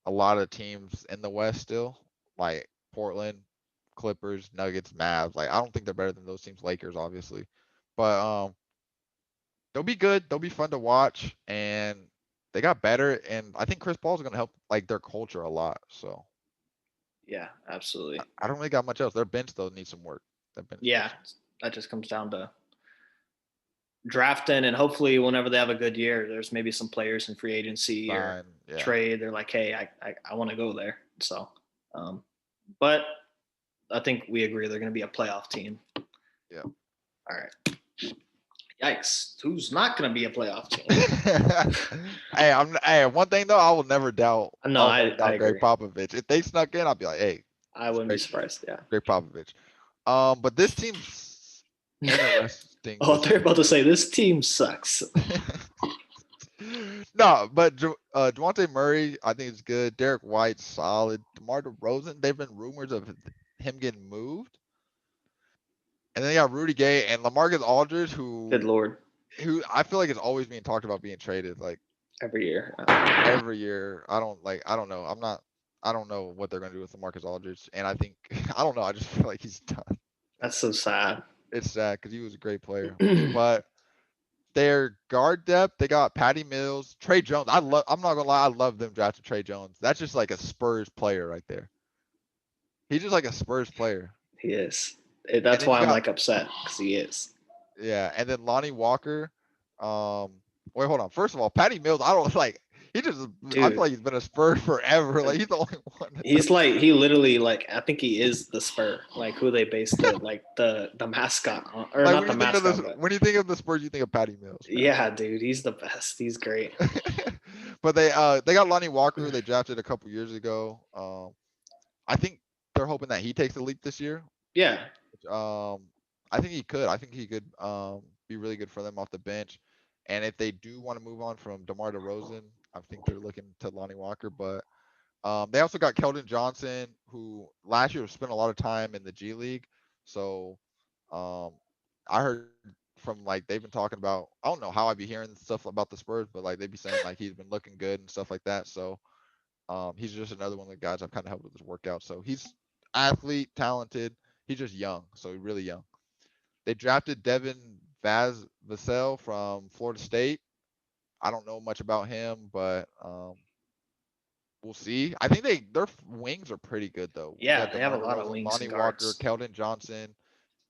a lot of teams in the West still, like Portland, Clippers, Nuggets, Mavs. Like I don't think they're better than those teams. Lakers, obviously, but they'll be good. They'll be fun to watch, and they got better. And I think Chris Paul's going to help like their culture a lot. So. yeah, absolutely. I don't really got much else. Their bench though needs some work. Their bench needs Yeah, that just comes down to drafting, and hopefully, whenever they have a good year, there's maybe some players in free agency or sign. Yeah. trade. They're like, hey, I want to go there. So, um, but I think we agree they're going to be a playoff team. Yeah. All right. Yikes! Who's not going to be a playoff team? Hey, one thing though, I will never doubt. No, I'll never I doubt Greg agree. Popovich. If they snuck in, I'll be like, hey, I it's wouldn't be Greg, surprised. Yeah. Greg Popovich. But this team's interesting Oh, they're about to decision. say this team sucks. No, but Devontae Murray, I think is good. Derek White's solid. DeMar DeRozan, they've been rumors of him getting moved. And then you got Rudy Gay and LaMarcus Aldridge, Good lord, who I feel like is always being talked about being traded like every year. every year. I don't know. I don't know what they're gonna do with LaMarcus Aldridge. And I think I don't know. I just feel like he's done. That's so sad. It's sad because he was a great player. But their guard depth, they got Patty Mills, Trey Jones. I'm not gonna lie, I love them drafting Trey Jones. That's just like a Spurs player right there. He's just like a Spurs player. He is. And That's then you why I'm got like upset because he is. yeah, and then Lonnie Walker. Wait, hold on. First of all, Patty Mills, I don't like. He just, I feel Dude, like he's been a Spur forever. Like he's the only one that he's doesn't. like he literally like I think he is the Spur, like who they based the mascot on, or Like not the mascot, but when you think of the Spurs, you think of Patty Mills, man. yeah, dude, he's the best. He's great. But they got Lonnie Walker, who they drafted a couple years ago. I think they're hoping that he takes the leap this year. Yeah. Um, I think he could. I think he could be really good for them off the bench. And if they do want to move on from DeMar DeRozan, I think they're looking to Lonnie Walker. But they also got Keldon Johnson, who last year spent a lot of time in the G League. So um, I heard from like they've been talking about. I don't know how I'd be hearing stuff about the Spurs, but like they'd be saying like he's been looking good and stuff like that. So he's just another one of the guys I've kind of helped with his workout. So he's athlete, talented. He's just young, so really young. They drafted Devin Vassell from Florida State. I don't know much about him, but we'll see. I think their wings are pretty good though. You Yeah, got they have a DeMar lot of DeRozan, wings Lonnie and Walker, guards. Keldon Johnson,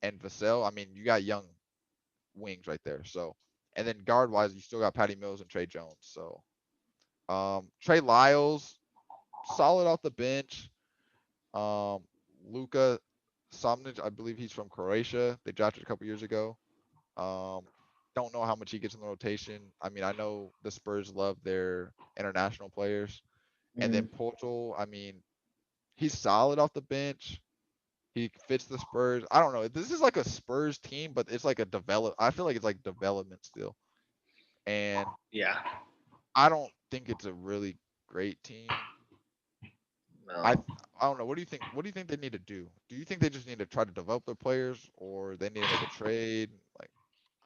and Vassell. I mean, you got young wings right there. So, and then guard wise, you still got Patty Mills and Trey Jones. So, Trey Lyles, solid off the bench. Um, Luka Somnic, I believe he's from Croatia. They drafted a couple years ago. Um, don't know how much he gets in the rotation. I mean, I know the Spurs love their international players. And then Mhm. Portal, I mean, he's solid off the bench. He fits the Spurs. I don't know. This is like a Spurs team, but it's like a develop. I feel like it's like development still. And Yeah. I don't think it's a really great team. I No. I don't know. What do you think? What do you think they need to do? Do you think they just need to try to develop their players, or they need to make a trade? Like,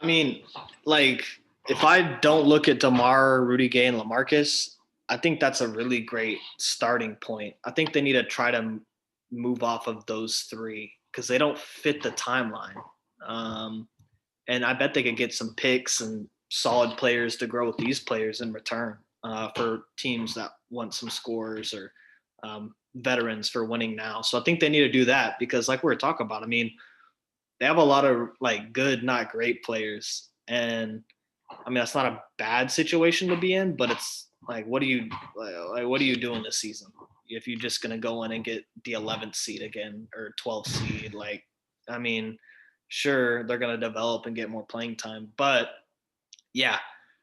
I mean, like if I don't look at DeMar, Rudy Gay, and LaMarcus, I think that's a really great starting point. I think they need to try to move off of those three because they don't fit the timeline. Um, and I bet they could get some picks and solid players to grow with these players in return for teams that want some scores or veterans for winning now. So I think they need to do that because, like we were talking about, I mean, they have a lot of like good, not great players, and I mean that's not a bad situation to be in, but it's like, what are you doing this season if you're just gonna go in and get the 11th seed again or 12th seed? Like, I mean, sure they're gonna develop and get more playing time, but yeah,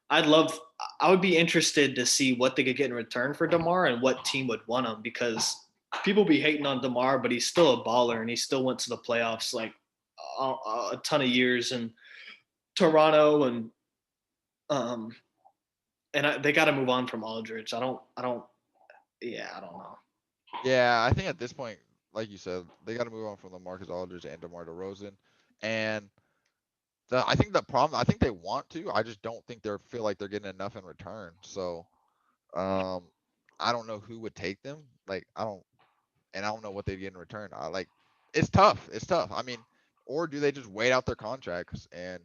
I'd love. I would be interested to see what they could get in return for Demar and what team would want him because people be hating on Demar, but he's still a baller and he still went to the playoffs like a ton of years in Toronto um they got to move on from Aldridge. I don't. Yeah, I don't know yeah, I think at this point, like you said, they got to move on from LaMarcus Aldridge and DeMar DeRozan. And I think the problem, I think they want to. I just don't think they feel like they're getting enough in return. So, um, I don't know who would take them. Like, I don't know what they get in return. I like, it's tough. It's tough. I mean, or do they just wait out their contracts? And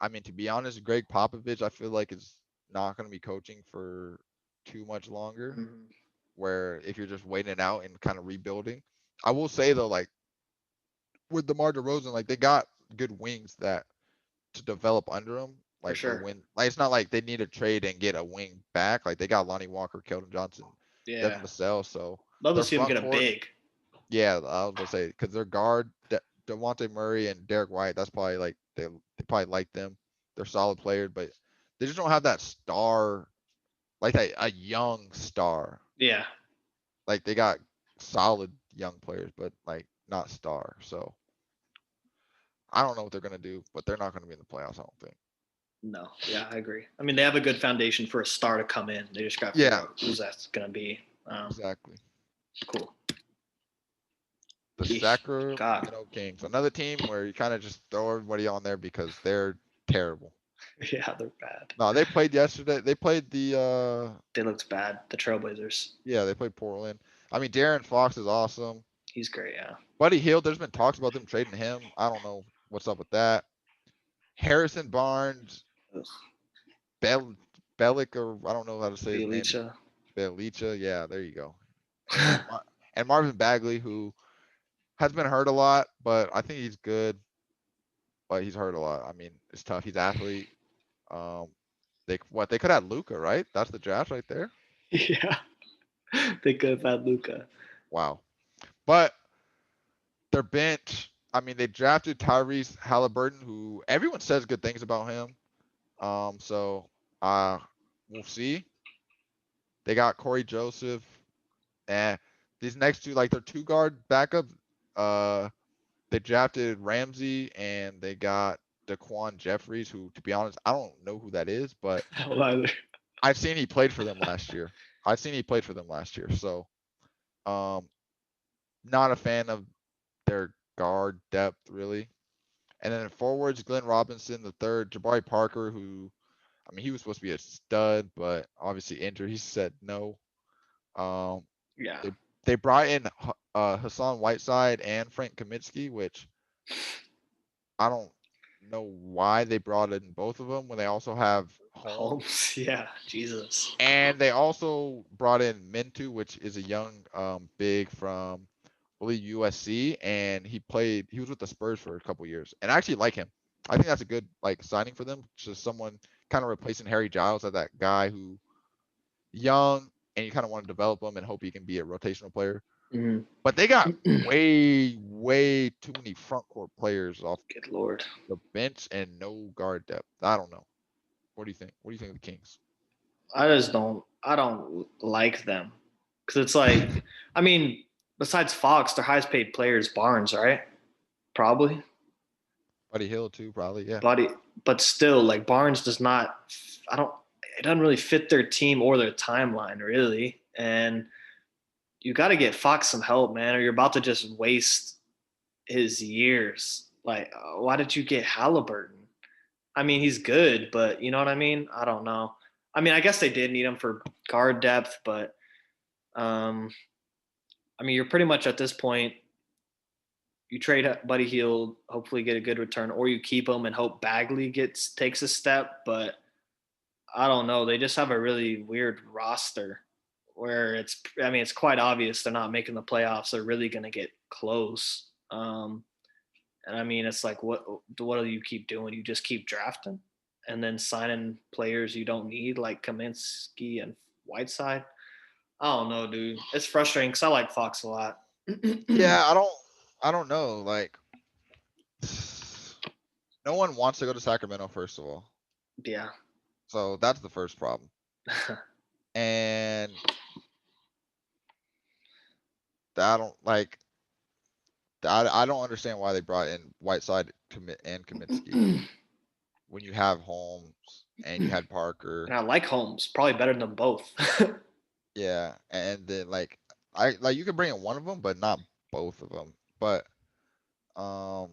I mean, to be honest, Greg Popovich, I feel like is not going to be coaching for too much longer. mm-hmm. Where if you're just waiting it out and kind of rebuilding, I will say though, like with DeMar DeRozan, like they got good wings that to develop under him, For like for sure. when, like it's not like they need to trade and get a wing back. Like they got Lonnie Walker, Keldon Johnson, Yeah, Devin Vassell, so love to their see him front get a court, big. yeah, I was gonna say because their guard, Devontae Murray and Derek White, that's probably like they probably like them. They're solid players, but they just don't have that star, like a young star. Yeah, Like they got solid young players, but like not star. So I don't know what they're gonna do, but they're not gonna be in the playoffs. I don't think. No, yeah, I agree. I mean, they have a good foundation for a star to come in. They just got to figure Yeah, out who's that's going to be. exactly. Cool. The Yeesh. God. Sacramento Kings, another team where you kind of just throw everybody on there because they're terrible. Yeah, they're bad. No, they played yesterday. They played They looked bad. The Trailblazers. yeah, they played Portland. I mean, Darren Fox is awesome. He's great. Yeah. Buddy Hield, there's been talks about them trading him. I don't know what's up with that. Harrison Barnes, Ugh. Bel Bellick, or I don't know how to say his name. Bielicha. Belicha, yeah, there you go. And Marvin Bagley, who has been hurt a lot, but I think he's good. But he's hurt a lot. I mean, it's tough. He's athlete. Um, they could have Luca, right? That's the draft right there. Yeah. They could have had Luca. Wow. But their bench, I mean, they drafted Tyrese Halliburton, who everyone says good things about him. So we'll see. They got Corey Joseph, and these next two, like their two guard backup, they drafted Ramsey and they got Daquan Jeffries, who, to be honest, I don't know who that is, but Hell either. I've seen he played for them last year. So um, not a fan of their guard depth really. And then forwards, Glenn Robinson, the third, Jabari Parker, who, I mean, he was supposed to be a stud, but obviously injured. He said no. Um, Yeah. they brought in Hassan Whiteside and Frank Kaminsky, which I don't know why they brought in both of them when they also have Holmes. Holmes. Yeah. Jesus. And they also brought in Mintu, which is a young big from I believe USC, and he was with the Spurs for a couple years, and I actually like him. I think that's a good like signing for them. Just someone kind of replacing Harry Giles as that guy who young and you kind of want to develop him and hope he can be a rotational player. Mhm. But they got way too many front court players off Good Lord. the bench and no guard depth. I don't know. What do you think? What do you think of the Kings? I just don't. I don't like them because it's like, I mean, besides Fox, their highest paid player is Barnes, right? Probably, Buddy Hill too, probably. Yeah. but still, like Barnes does not. I don't. It doesn't really fit their team or their timeline, really. And you got to get Fox some help, man, or you're about to just waste his years. Like, why did you get Halliburton? I mean, he's good, but you know what I mean? I don't know. I mean, I guess they did need him for guard depth, but um, I mean, you're pretty much at this point. You trade Buddy Hield, hopefully get a good return, or you keep him and hope Bagley takes a step. But I don't know. They just have a really weird roster where it's. I mean, it's quite obvious they're not making the playoffs. They're really going to get close. And I mean, it's like, what do you keep doing? You just keep drafting and then signing players you don't need, like Kaminsky and Whiteside. I don't know, dude. It's frustrating because I like Fox a lot. Yeah, I don't know. Like, no one wants to go to Sacramento, first of all. Yeah. So that's the first problem. And I don't like. I don't understand why they brought in Whiteside and Kaminsky when you have Holmes and you had Parker. And I like Holmes, probably better than them both. Yeah, and then like you could bring in one of them, but not both of them. But um,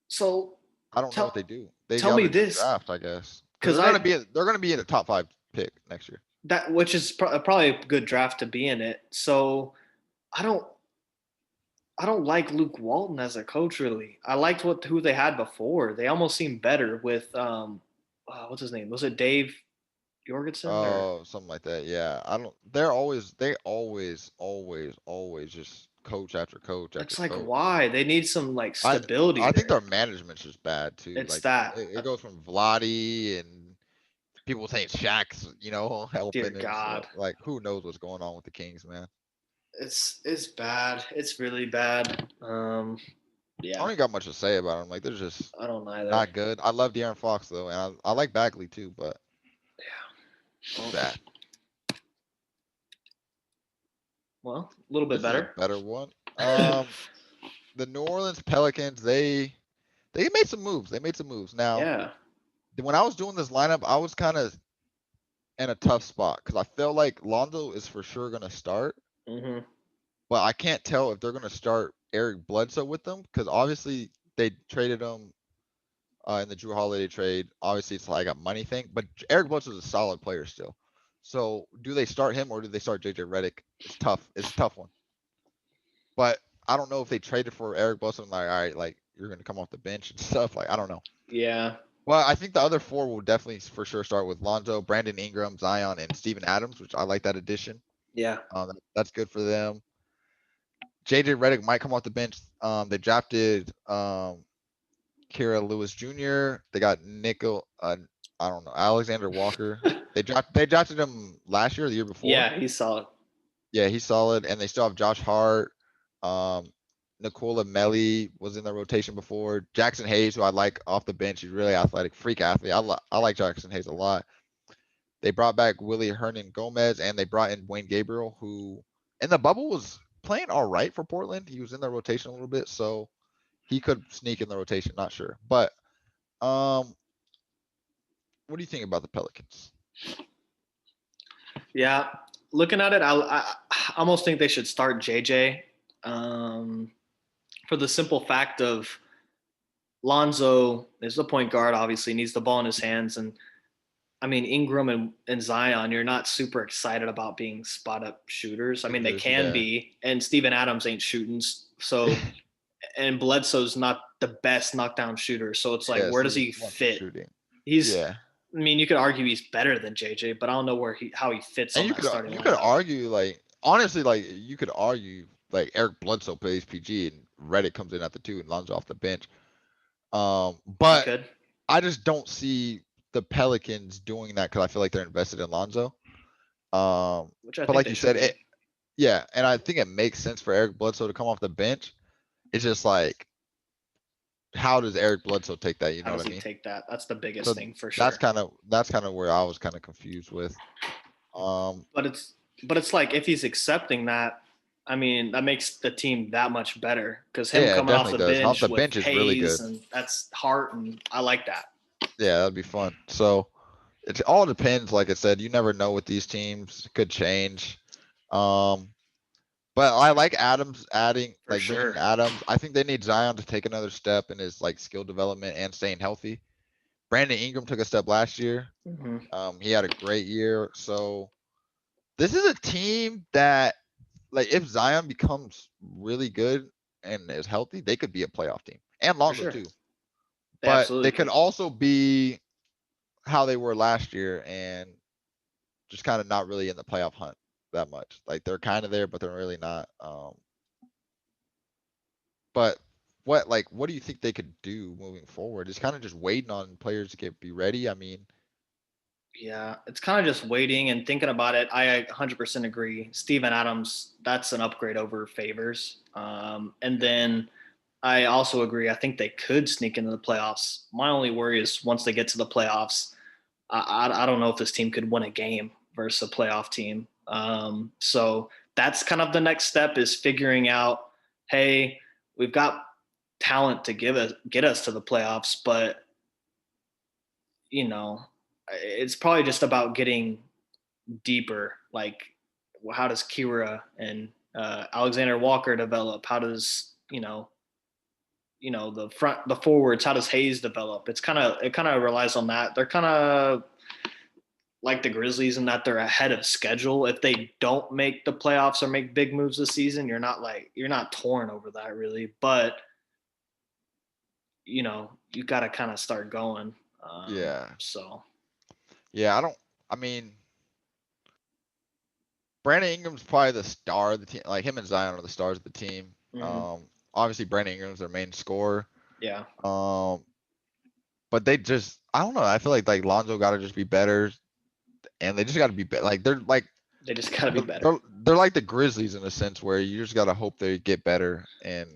So I don't know what they tell do. They tell got me a good this, draft, I guess, because because I they're gonna be in a top 5 pick next year. that which is probably a good draft to be in it. So I don't I don't like Luke Walton as a coach really. I liked who they had before. They almost seemed better with what's his name? Was it Dave Jorgensen or Oh, something like that. Yeah, I don't. They always just coach after coach after it's like coach. why? They need some like I stability I think there. their management's just bad too. It's Like that. it goes from Vladi and people saying Shaq's, Dear helping and stuff. God. Like who knows what's going on with the Kings, man. It's bad. It's really bad. I Yeah. don't even got much to say about them. Like they're just I don't either. not good. I love De'Aaron Fox though, and I like Bagley too, but Yeah. bad. Well, a little bit This is a better. better one. The New Orleans Pelicans, they They made some moves. They made some moves. Now, Yeah. when I was doing this lineup, I was kind of in a tough spot because I felt like Lonzo is for sure gonna start, Hmm. but I can't tell if they're gonna start Eric Bledsoe with them because obviously they traded him in the Drew Holiday trade. Obviously, it's like a money thing, but Eric Bledsoe is a solid player still. So, do they start him or do they start JJ Redick? It's tough. It's a tough one. But I don't know if they traded for Eric Bledsoe and like, all right, like you're gonna come off the bench and stuff. Like, I don't know. Yeah. Well, I think the other four will definitely for sure start with Lonzo, Brandon Ingram, Zion, and Steven Adams, which I like that addition. Yeah. That's good for them. JJ Redick might come off the bench. They drafted Kira Lewis Jr. They got Nickel. I don't know, Alexander Walker. They drafted him last year or the year before. Yeah, he's solid. Yeah, he's solid, and they still have Josh Hart. Um, Nicola Melli was in the rotation before. Jackson Hayes, who I like off the bench, he's really athletic, freak athlete. I like Jackson Hayes a lot. They brought back Willie Hernan Gomez, and they brought in Wayne Gabriel, who in the bubble was playing all right for Portland. He was in the rotation a little bit, so he could sneak in the rotation. Not sure, but um, what do you think about the Pelicans? Yeah. Looking at it, I almost think they should start JJ, for the simple fact of Lonzo is the point guard, obviously, needs the ball in his hands. And I mean, Ingram and Zion, you're not super excited about being spot up shooters. I mean, they Shooters, can yeah. be. And Steven Adams ain't shooting. So, and Bledsoe's not the best knockdown shooter. So it's like, Yeah, where does Steven he wants some fit? shooting. He's, Yeah, I mean, you could argue he's better than JJ, but I don't know how he fits and on you that could starting you could lineup. argue like honestly like you could argue like Eric Bledsoe plays PG and Reddick comes in at the two and Lonzo off the bench. You But could, I just don't see the Pelicans doing that because I feel like they're invested in Lonzo. Um, which I but think like they you should said, be. yeah, and I think it makes sense for Eric Bledsoe to come off the bench. It's just like, how does Eric Bledsoe take that? You How know what does I he mean? take that? That's the biggest So thing for that's sure. kind of where I was kind of confused with. Um, But it's like if he's accepting that, I mean, that makes the team that much better because him yeah, it coming off definitely the does. Off bench the with bench is really Hayes good. and that's Hart and I like that. Yeah, that'd be fun. So it all depends. Like I said, you never know with these teams. It could change. Um, but I like Adams adding, For like bringing in sure. Adams. I think they need Zion to take another step in his like skill development and staying healthy. Brandon Ingram took a step last year. Hmm. He had a great year. So this is a team that, like, if Zion becomes really good and is healthy, they could be a playoff team. And For Lonzo sure. too. They But they absolutely could could. also be how they were last year and just kind of not really in the playoff hunt that much. Like they're kind of there, but they're really not. But what do you think they could do moving forward? It's kind of just waiting on players to be ready. I mean, Yeah, it's kind of just waiting and thinking about it. I 100% agree. Steven Adams, that's an upgrade over Favors. And then I also agree. I think they could sneak into the playoffs. My only worry is once they get to the playoffs, I don't know if this team could win a game versus a playoff team. So that's kind of the next step is figuring out, hey, we've got talent to get us to the playoffs, but you know, it's probably just about getting deeper. Like, how does Kira and Alexander Walker develop? How does the forwards? How does Hayes develop? It kind of relies on that. They're kind of like the Grizzlies in that they're ahead of schedule. If they don't make the playoffs or make big moves this season, you're not torn over that really. But you got to kind of start going. yeah, So yeah. I don't. I mean, Brandon Ingram's probably the star of the team. Like him and Zion are the stars of the team. mhm. Obviously Brandon Ingram's their main scorer. Yeah, Um, but they just, I don't know. I feel like Lonzo got to just be better, and they just got to be better. Like they just got to be they're, better. they're they're like the Grizzlies in a sense where you just got to hope they get better, and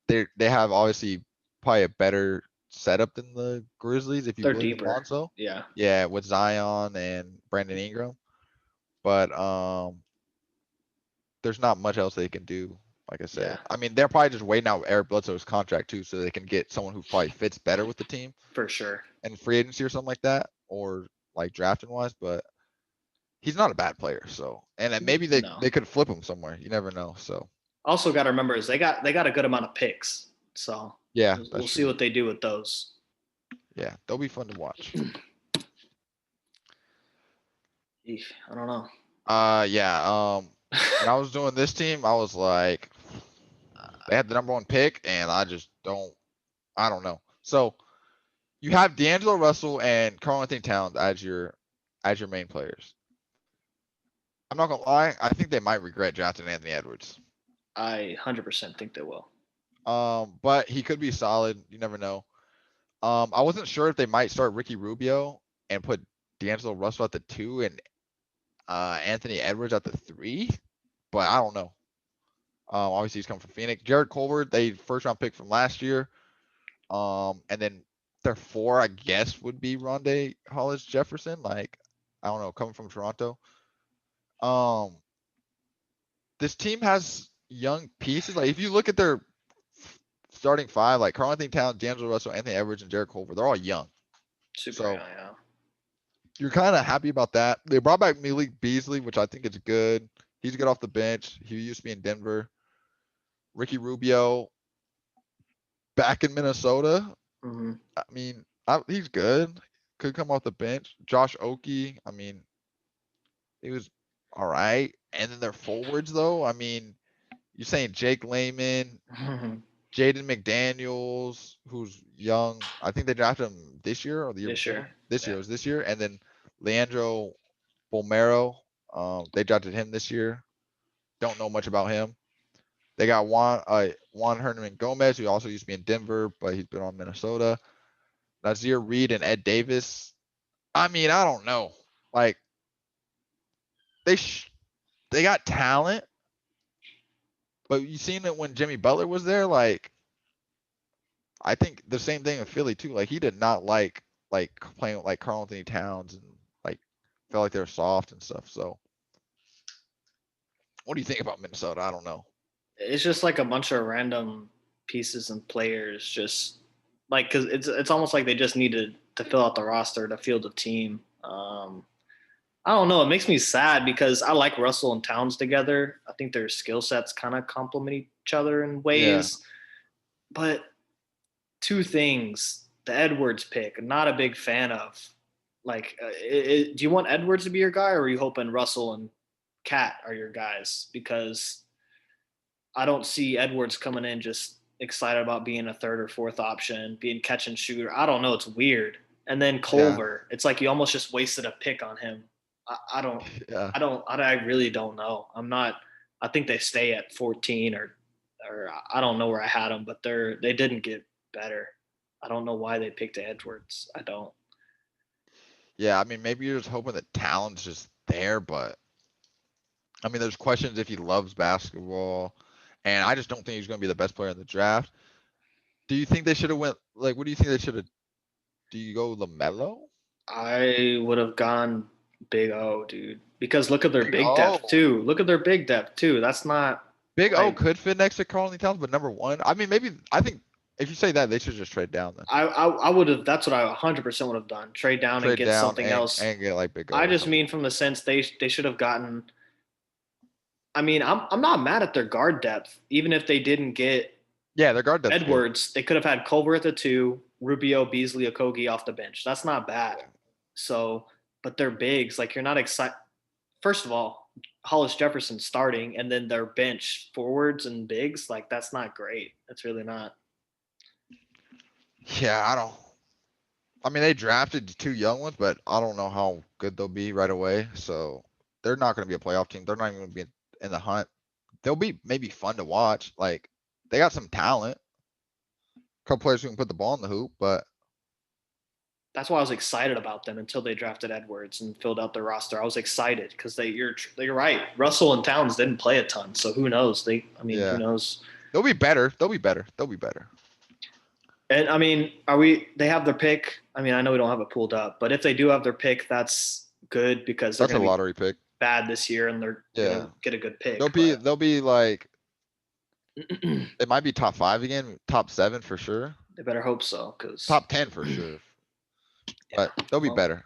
they have obviously probably a better setup than the Grizzlies if you They're believe in deeper. Lonzo. Yeah. Yeah, with Zion and Brandon Ingram, but there's not much else they can do. Like I Yeah, said, I mean, they're probably just waiting out Eric Bledsoe's contract too, so they can get someone who probably fits better with the team for sure. and free agency or something like that, or like drafting wise. But he's not a bad player, so and then maybe they No. they could flip him somewhere. You never know. So Also, got to remember is they got a good amount of picks, so yeah, we'll that's see true. what they do with those. Yeah, they'll be fun to watch. I don't know. Yeah. When I was doing this team, I was like, they had the number one pick, and I don't know. So you have D'Angelo Russell and Karl Anthony Towns as your main players. I'm not gonna lie, I think they might regret drafting Anthony Edwards. I 100% think they will. But he could be solid. You never know. I wasn't sure if they might start Ricky Rubio and put D'Angelo Russell at the 2 and Anthony Edwards at the 3, but I don't know. Obviously he's coming from Phoenix. Jared Culver, they first round pick from last year. And then their 4, I guess, would be Rondé Hollis Jefferson. Like, I don't know, coming from Toronto. Um, this team has young pieces. Like, if you look at their starting 5, like Karl Anthony Towns, D'Angelo Russell, Anthony Edwards, and Jared Culver, they're all young. Super So young, yeah. you're kind of happy about that. They brought back Malik Beasley, which I think is good. He's good off the bench. He used to be in Denver. Ricky Rubio back in Minnesota. Mm-hmm. I mean, he's good. Could come off the bench. Josh Oakey, I mean, he was all right. And then their forwards, though, I mean, you're saying Jake Layman, Jaden McDaniels, who's young. I think they drafted him this year or the year This before. year, This year, yeah. it was this year. And then Leandro Bolmero, they drafted him this year. Don't know much about him. They got Juan Hernan Gomez, who also used to be in Denver, but he's been on Minnesota. Nazir Reed and Ed Davis. I mean, I don't know. Like they they got talent, but you seen it when Jimmy Butler was there. Like I think the same thing in Philly too. Like he did not like playing with like Karl Anthony Towns and like felt like they were soft and stuff. So what do you think about Minnesota? I don't know. It's just like a bunch of random pieces and players, just like because it's almost like they just needed to fill out the roster to field a team. I don't know. It makes me sad because I like Russell and Towns together. I think their skill sets kind of complement each other in Yeah. ways. But two things: the Edwards pick, I'm not a big fan of. Like, do you want Edwards to be your guy, or are you hoping Russell and Cat are your guys? Because I don't see Edwards coming in just excited about being a third or fourth option, being catch and shooter. I don't know. It's weird. And then Yeah. Culver, it's like you almost just wasted a pick on him. I don't, Yeah. I really don't know. I'm not. I think they stay at 14 or I don't know where I had them, but they didn't get better. I don't know why they picked Edwards. I don't. Yeah. I mean, maybe you're just hoping the talent's just there, but I mean, there's questions if he loves basketball, and I just don't think he's going to be the best player in the draft. Do you think they should have went like? What do you think they should have? Do you go Lamelo? I would have gone Big O, dude. Because look at their Big big depth O. too. Look at their big depth too. That's not Big O like could fit next to Carl Anthony Towns, but number one, I mean, maybe I think if you say that, they should just trade down then. I would have. That's what I 100% would have done. Trade down and Trade get down something else. and get like Big O I or just something. mean from the sense they should have gotten. I mean, I'm not mad at their guard depth. Even if they didn't get Yeah, their guard depth's good. Edwards, they could have had Culver at the 2, Rubio, Beasley, Okogie off the bench. That's not bad. Yeah. So, but they're bigs. Like you're not excited. First of all, Hollis Jefferson starting, and then their bench forwards and bigs. Like that's not great. That's really not. Yeah, I don't. I mean, they drafted 2 young ones, but I don't know how good they'll be right away. So they're not going to be a playoff team. They're not even going to be in the hunt. They'll be maybe fun to watch. Like they got some talent. A couple players who can put the ball in the hoop, but That's why I was excited about them until they drafted Edwards and filled out their roster. I was excited because you're right. Russell and Towns didn't play a ton, so who knows? Who yeah, knows? they'll be better. They'll be better. They'll be better. And I mean, are we? They have their pick. I mean, I know we don't have it pulled up, but if they do have their pick, that's good because they're That's a going to be lottery pick. bad this year and they're going Yeah, to get a good they'll pick. be But they'll be like It might be top 5 again, top 7 for sure, They better hope so, because top 10 for sure, yeah. but they'll be Well, better.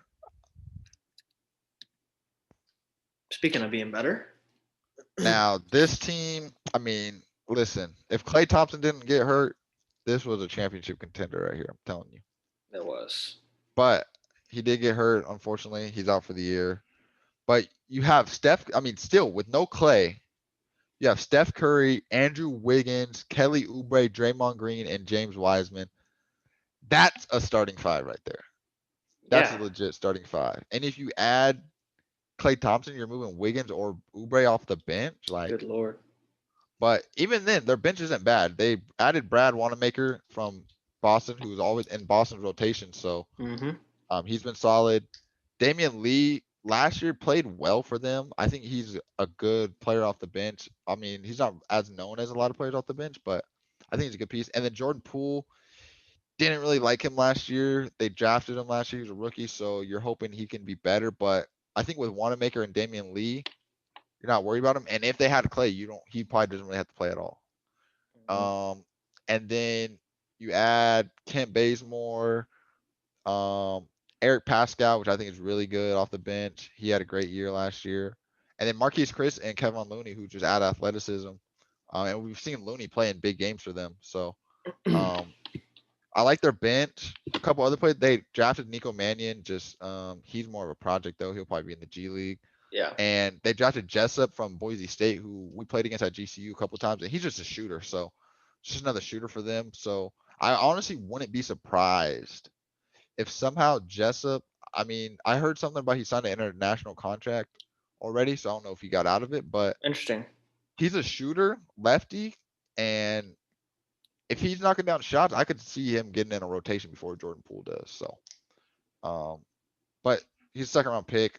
speaking of being better, Now, this team, I mean, listen, if Klay Thompson didn't get hurt, this was a championship contender right here. I'm telling you. there was. But he did get hurt. Unfortunately, he's out for the year. But you have Steph. I mean, still with no Clay, you have Steph Curry, Andrew Wiggins, Kelly Oubre, Draymond Green, and James Wiseman. That's a starting 5 right there. That's a Yeah. legit starting 5. And if you add Klay Thompson, you're moving Wiggins or Oubre off the bench, Good like. lord. But even then, their bench isn't bad. They added Brad Wanamaker from Boston, who was always in Boston's rotation. So Mm-hmm. he's been solid. Damian Lee last year played well for them. I think he's a good player off the bench. I mean, he's not as known as a lot of players off the bench, but I think he's a good piece. And then Jordan Poole, didn't really like him last year. They drafted him last year. He was a rookie, so you're hoping he can be better. But I think with Wanamaker and Damian Lee, you're not worried about him. And if they had Clay, you don't. He probably doesn't really have to play at all. Mm-hmm. And then you add Kent Bazemore, Eric Pascal, which I think is really good off the bench. He had a great year last year. And then Marquise Chris and Kevin Looney, who just add athleticism. And we've seen Looney play in big games for them. So um, I like their bench. A couple other players. They drafted Nico Mannion. Just he's more of a project though. He'll probably be in the G League. Yeah. And they drafted Jessup from Boise State, who we played against at GCU a couple times, and he's just a shooter. So just another shooter for them. So I honestly wouldn't be surprised if somehow Jessup. I mean, I heard something about he signed an international contract already, so I don't know if he got out of it, but Interesting. he's a shooter, lefty, and if he's knocking down shots, I could see him getting in a rotation before Jordan Poole does. So, um, but he's a second round pick.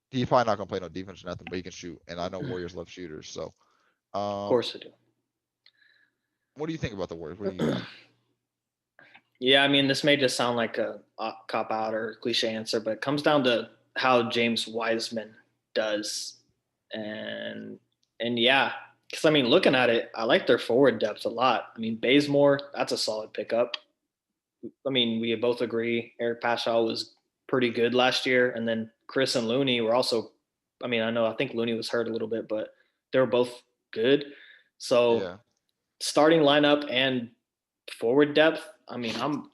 He's probably not gonna play no defense or nothing, but he can shoot. And I know Warriors love shooters. So, Of um, course I what do you think about the Warriors? What do you got? do. Yeah, I mean, this may just sound like a cop out or cliche answer, but it comes down to how James Wiseman does, and yeah, because I mean, looking at it, I like their forward depth a lot. I mean, Bazemore, that's a solid pickup. I mean, we both agree Eric Pascal was pretty good last year, and then Chris and Looney were also. I mean, I think Looney was hurt a little bit, but they were both good. So Yeah, starting lineup and forward depth. I mean, I'm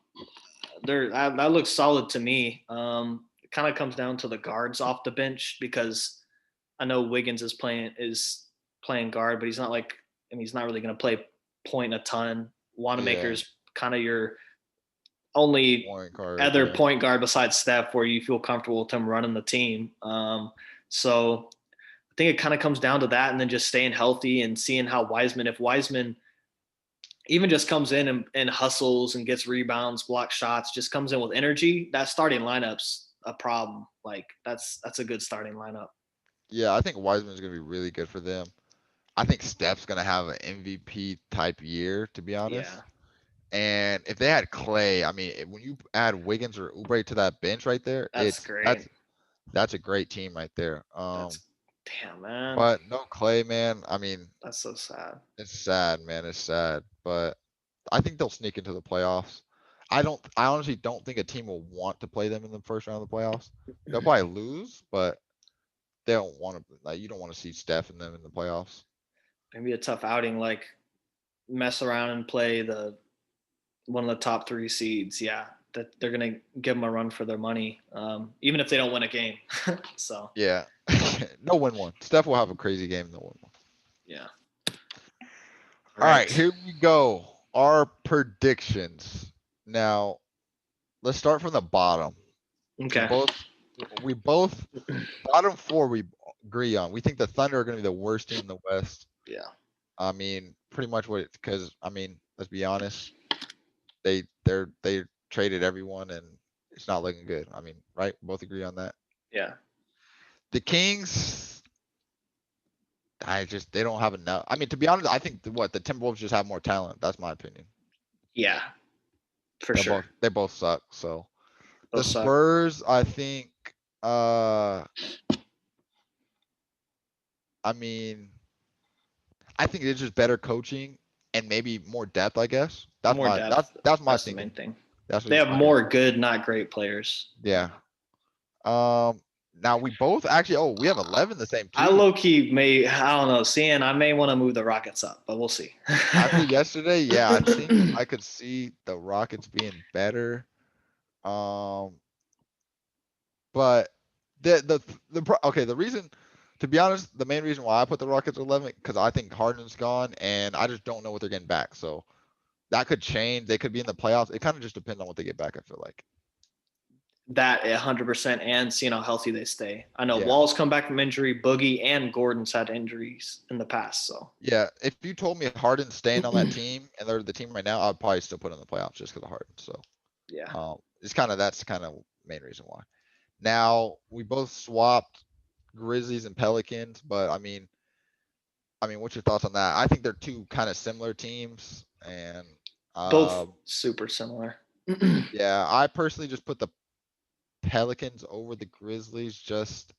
there. That looks solid to me. It kind of comes down to the guards off the bench because I know Wiggins is playing guard, but he's not like. I mean, he's not really going to play point a ton. yeah, Wanamaker's kind of your only point guard right other there. point guard besides Steph where you feel comfortable with him running the team. So I think it kind of comes down to that, and then just staying healthy and seeing how if Wiseman even just comes in and hustles and gets rebounds, blocks shots, just comes in with energy, that starting lineup's a problem. Like that's a good starting lineup. Yeah, I think Wiseman's gonna be really good for them. I think Steph's gonna have an MVP type year, to be Yeah, honest. And if they had Clay, I mean, when you add Wiggins or Oubre to that bench right there, that's great. that's a great team right there. That's damn man. But no Clay, man. I mean, That's so sad. it's sad, man. It's sad, but I think they'll sneak into the playoffs. I honestly don't think a team will want to play them in the first round of the playoffs. They'll probably lose, but they don't want to. Like, you don't want to see Steph and them in the playoffs. Maybe a tough outing, like mess around and play the one of the top three seeds. Yeah, that they're gonna give them a run for their money, even if they don't win a game. So Yeah, no win one. Steph will have a crazy game. No win one. yeah. All All right, right. here we go. Our predictions. Now, let's start from the bottom. We Okay. both, we both, bottom 4 we agree on. We think the Thunder are going to be the worst team in the West. Yeah. I mean, pretty much because I mean, let's be honest, they traded everyone and it's not looking good. I mean, right? Both agree on that. Yeah. The Kings, they don't have enough. I mean, to be honest, I think the Timberwolves just have more talent. That's my opinion. Yeah. For sure. They both suck. So the Both suck. Spurs, I think, I mean, I think it's just better coaching and maybe more depth. I guess that's More my that's depth. that's my That's the main thinking. thing. That's They what have my head. more good, not great players. Yeah. Now we both actually. Oh, we have 11 the same I too. low key may, I don't know, seeing I may want to move the Rockets up, but we'll see. After yesterday, yeah, I think I could see the Rockets being better. Um, but okay, the reason, to be honest, the main reason why I put the Rockets at 11 because I think Harden's gone and I just don't know what they're getting back. So that could change. They could be in the playoffs. It kind of just depends on what they get back. I feel like. That 100% and seeing how healthy they stay. I know Yeah. Wall's come back from injury, Boogie and Gordon's had injuries in the past, so Yeah, if you told me Harden's staying on that team and they're the team right now, I'd probably still put in the playoffs just because of Harden. So, yeah. that's kind of main reason why. Now we both swapped Grizzlies and Pelicans, but I mean, what's your thoughts on that? I think they're two kind of similar teams, and Both um, super similar. yeah, I personally just put the Pelicans over the Grizzlies. Just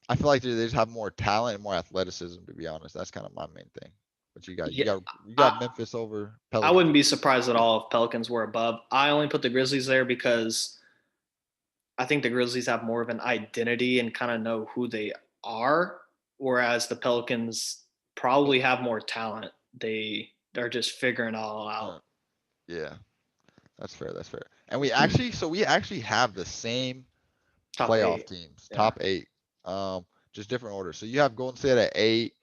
I feel like they just have more talent and more athleticism. To be honest, that's kind of my main thing. But you got you Yeah. got you got I, Memphis over I Pelicans. wouldn't be surprised at all if Pelicans were above. I only put the Grizzlies there because I think the Grizzlies have more of an identity and kind of know who they are, whereas the Pelicans probably have more talent. They're just figuring it all Uh, out. yeah, that's fair. That's fair. And we actually have the same Top playoff eight. teams, Yeah. top eight, just different orders. So you have Golden State at 8.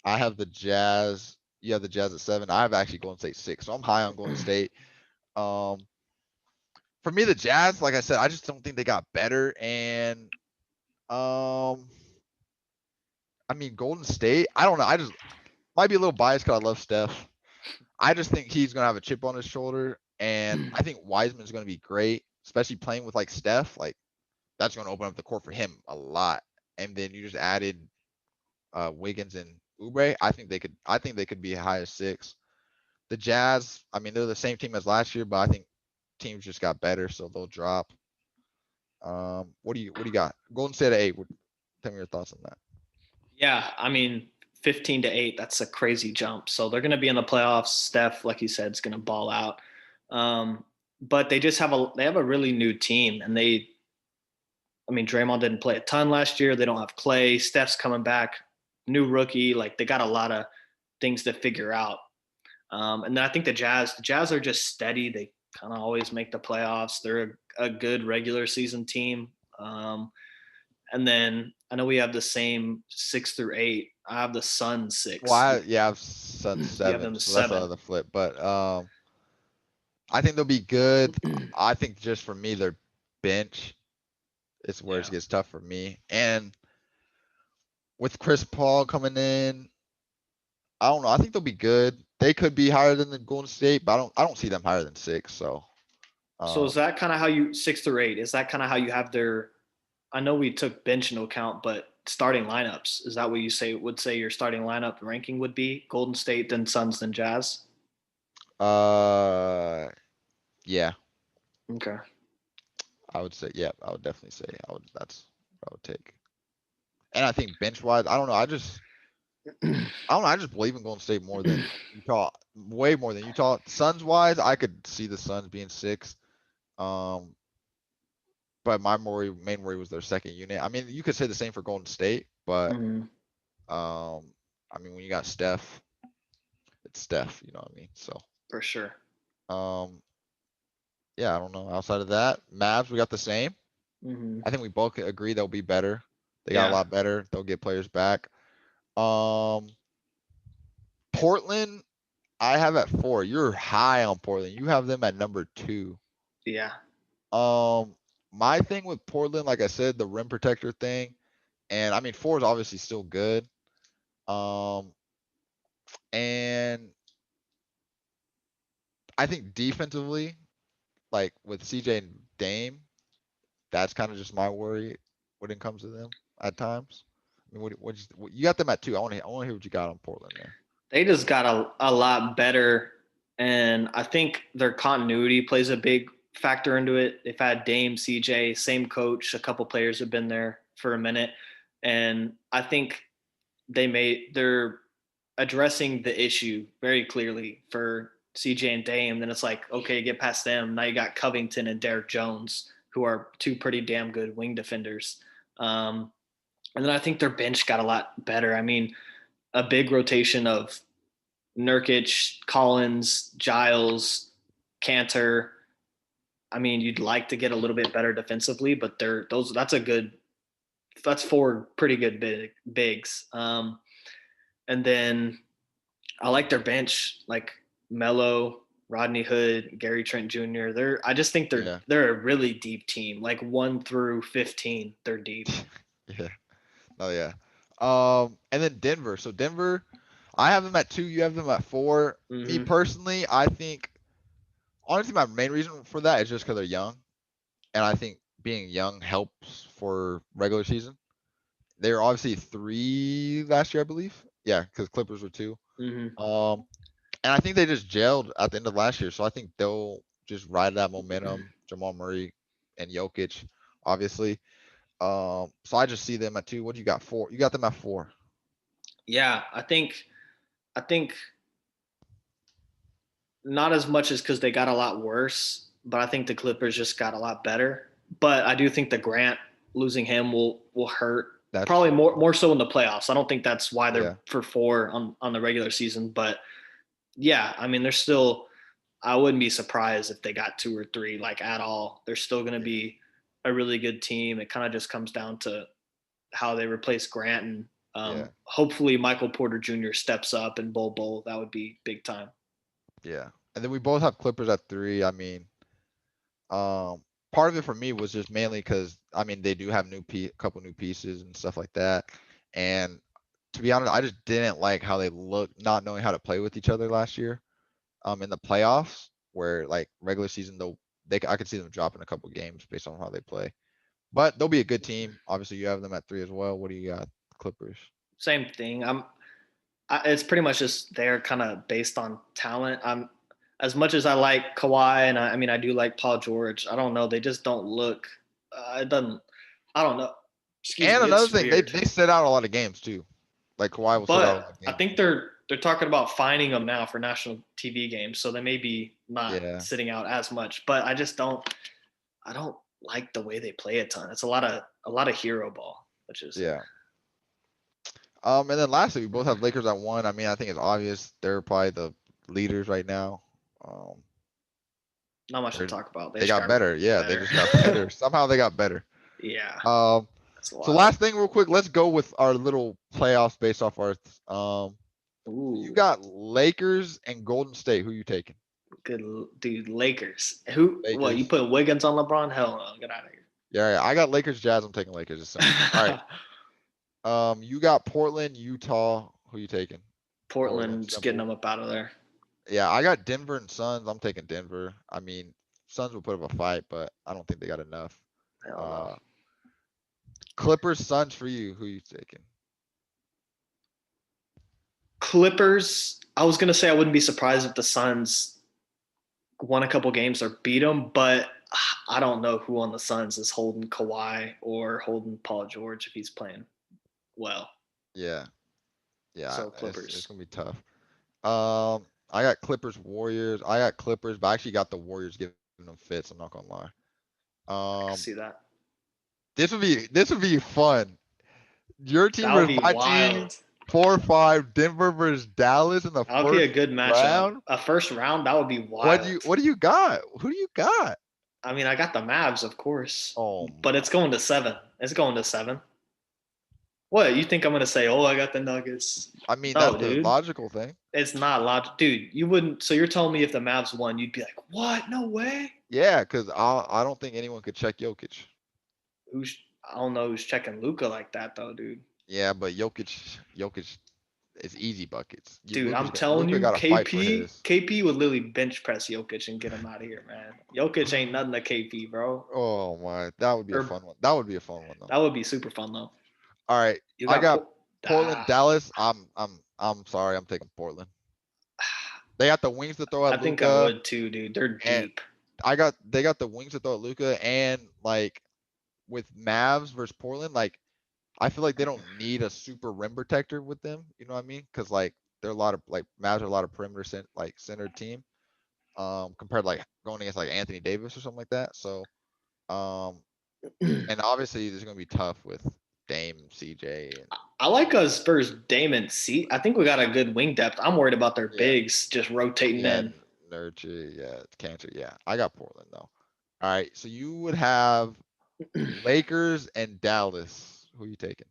I have the Jazz. You have the Jazz at 7. I have actually Golden State 6. So I'm high on Golden State. Um, for me, the Jazz, like I said, I just don't think they got better. And um, I mean, Golden State, I don't know. I just might be a little biased because I love Steph. I just think he's gonna have a chip on his shoulder, and I think Wiseman's gonna be great, especially playing with like Steph. Like that's gonna open up the court for him a lot. And then you just added Wiggins and Oubre. I think they could be high as 6. The Jazz, I mean, they're the same team as last year, but I think teams just got better, so they'll drop. What do you got? Golden State at 8. Tell me your thoughts on that. Yeah, I mean, 15 to 8, that's a crazy jump. So they're going to be in the playoffs. Steph, like you said, is going to ball out. Um, but they have a really new team, and I mean, Draymond didn't play a ton last year. They don't have Clay. Steph's coming back, new rookie. Like they got a lot of things to figure out. And then I think the Jazz are just steady. They kind of always make the playoffs. They're a good regular season team. And then I know we have the same 6 through 8. I have the Suns Well, 6. yeah, I've Sun You have 7, them so that's the 7. other flip. But I think they'll be good. I think just for me, their bench is where it Yeah. gets tough for me. And with Chris Paul coming in, I don't know. I think they'll be good. They could be higher than the Golden State, but I don't see them higher than 6. So So um, is that kind of how you 6 through 8? Is that kind of how you have their? I know we took bench into account, but starting lineups, is that what you would say your starting lineup ranking would be? Golden State, then Suns, then Jazz. uh, yeah, Okay. I would say, yeah, I would definitely say that's what I would take. And I think bench wise, I don't know. I don't know. I just believe in Golden State more than Utah, way more than Utah. Suns wise, I could see the Suns being 6. Um, but my main worry was their second unit. I mean, you could say the same for Golden State, but Mhm. I mean, when you got Steph, it's Steph. You know what I mean? So, For sure. um, yeah, I don't know. Outside of that, Mavs, we got the same. Hmm. I think we both agree they'll be better. They got a Yeah. lot better. They'll get players back. Um, Portland, I have at 4. You're high on Portland. You have them at number 2. Yeah. Um, my thing with Portland, like I said, the rim protector thing, and I mean 4 is obviously still good. Um, and I think defensively, like with CJ and Dame, that's kind of just my worry when it comes to them at times. I mean, what you got them at 2? I want to hear what you got on Portland there. They just got a lot better. And I think their continuity plays a big factor into it. They've had Dame, CJ, same coach. A couple players have been there for a minute. And I think they're addressing the issue very clearly for CJ and Dame, then it's like, okay, get past them. Now you got Covington and Derek Jones, who are two pretty damn good wing defenders. Um, and then I think their bench got a lot better. I mean, a big rotation of Nurkic, Collins, Giles, Cantor. I mean, you'd like to get a little bit better defensively, but they're those. That's four pretty good bigs. And then I like their bench, like Melo, Rodney Hood, Gary Trent Jr. I just think Yeah. they're a really deep team. Like 1 through 15, they're deep. Yeah. Oh yeah. And then Denver. So Denver, I have them at 2. You have them at 4. Me Mm-hmm. personally, I think honestly my main reason for that is just because they're young, and I think being young helps for regular season. They were obviously 3 last year, I believe. Yeah, because Clippers were 2. Mm-hmm. Um, and I think they just gelled at the end of last year, so I think they'll just ride that momentum. Jamal Murray and Jokic, obviously. So I just see them at 2. What do you got? 4. You got them at 4. Yeah, I think not as much as because they got a lot worse, but I think the Clippers just got a lot better. But I do think the Grant losing him will hurt. That's Probably true. more so in the playoffs. I don't think that's why they're Yeah. for 4 on the regular season. But yeah, I mean they're still. I wouldn't be surprised if they got 2 or 3 like at all. They're still going to Yeah. be a really good team. It kind of just comes down to how they replace Grant and Yeah. hopefully Michael Porter Jr. steps up and Bol. That would be big time. Yeah. And then we both have Clippers at 3. I mean, part of it for me was just mainly because I mean they do have couple new pieces and stuff like that, and to be honest, I just didn't like how they looked, not knowing how to play with each other last year. In the playoffs, where like regular season, though, I could see them dropping a couple games based on how they play. But they'll be a good team. Obviously, you have them at 3 as well. What do you got, Clippers? Same thing. It's pretty much just they're kind of based on talent. I'm as much as I like Kawhi and I mean I do like Paul George. I don't know. They just don't look. It doesn't. I don't know. Excuse And me. another It's thing, they weird. they sit out a lot of games too. Like Kawhi will sit out a lot But of I games think too. they're talking about finding them now for national TV games, so they may be not Yeah, sitting out as much. But I just don't. I don't like the way they play a ton. It's a lot of hero ball, which is yeah. And then lastly, we both have Lakers at 1. I mean, I think it's obvious they're probably the leaders right now. Um, not much to they're talk about. They they just got got better. Yeah, they better. just got better. Somehow they got better. Yeah, Um, that's so wild. last thing, real quick, let's go with our little playoffs based off our. So you Ooh, got Lakers and Golden State. Who you taking? good dude. Lakers. Who? What? You Lakers. put Wiggins on LeBron? Hell no. Get out of Yeah, yeah, I got Lakers, Jazz. I'm taking Lakers. It's simple. All right. here. You got Portland, Utah. Who you taking? Portland. Portland's getting Simple. them up out of there. Yeah, I got Denver and Suns. I'm taking Denver. I mean, Suns will put up a fight, but I don't think they got enough. Hell no. Uh, Clippers, Suns for you. Who you taking? Clippers. I was gonna say I wouldn't be surprised if the Suns won a couple games or beat them, but I don't know who on the Suns is holding Kawhi or holding Paul George if he's playing well. Yeah, yeah, So it's Clippers. gonna be tough. I got Clippers, Warriors. I got Clippers, but I actually got the Warriors giving them fits. I'm not gonna lie. I can Um, see that. this would be fun. Your team That would versus be my team. wild. 4-5. Denver versus Dallas in the That would be a first good matchup. round. A first round, that would be What do you wild. what do you got? Who do you got? I mean, I got the Mavs, of course, Oh but my. it's going to 7. It's going to 7. What you think I'm gonna say? Oh, I got the Nuggets. I mean, that's No, the dude, logical thing. it's not logic, dude. You wouldn't. So you're telling me if the Mavs won, you'd be like, what? No way. Yeah, because I don't think anyone could check Jokic. Who's? I don't know who's checking Luca like that though, dude. Yeah, but Jokic is easy buckets. You Dude, I'm Luca's telling Luca you, got to fight for KP, his. KP would literally bench press Jokic and get him out of here, man. Jokic ain't nothing to KP, bro. Oh my, that would be a Or fun one. That would be a fun one though. that would be super fun though. All right, You I got got Portland, ah, Dallas. I'm sorry, I'm taking Portland. They got the wings to throw I at think I Luca, would too, dude. They're and deep. they got the wings to throw at Luca, and like with Mavs versus Portland, like I feel like they don't need a super rim protector with them. You know what I mean? Because like they're a lot of like Mavs are a lot of perimeter center team. Compared to like going against like Anthony Davis or something like that. So, and obviously this is gonna be tough with Dame, CJ, and I like us first Damon C. I think we got a good wing depth. I'm worried about their yeah, bigs just rotating yeah, in. Nurture, yeah, Cantor, yeah. I got Portland though. All right, so you would have Lakers and Dallas. Who you taking?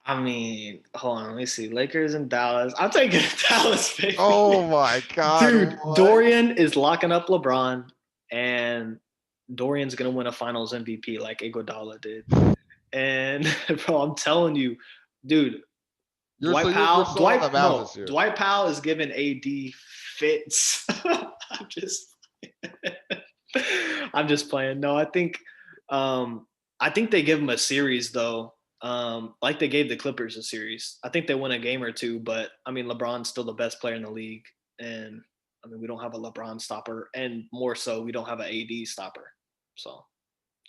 I mean, hold on, let me see. Lakers and Dallas. I'm taking Dallas, baby. Oh my God, Dude, what? Dorian is locking up LeBron, and Dorian's gonna win a Finals MVP like Iguodala did. And bro, I'm telling you, dude, You're sold on the Mavs this year. Dwight Powell is giving AD fits. I'm just I'm just playing. No, I think they give him a series though. Like they gave the Clippers a series. I think they win a game or two, but I mean LeBron's still the best player in the league, and I mean we don't have a LeBron stopper, and more so we don't have an AD stopper. So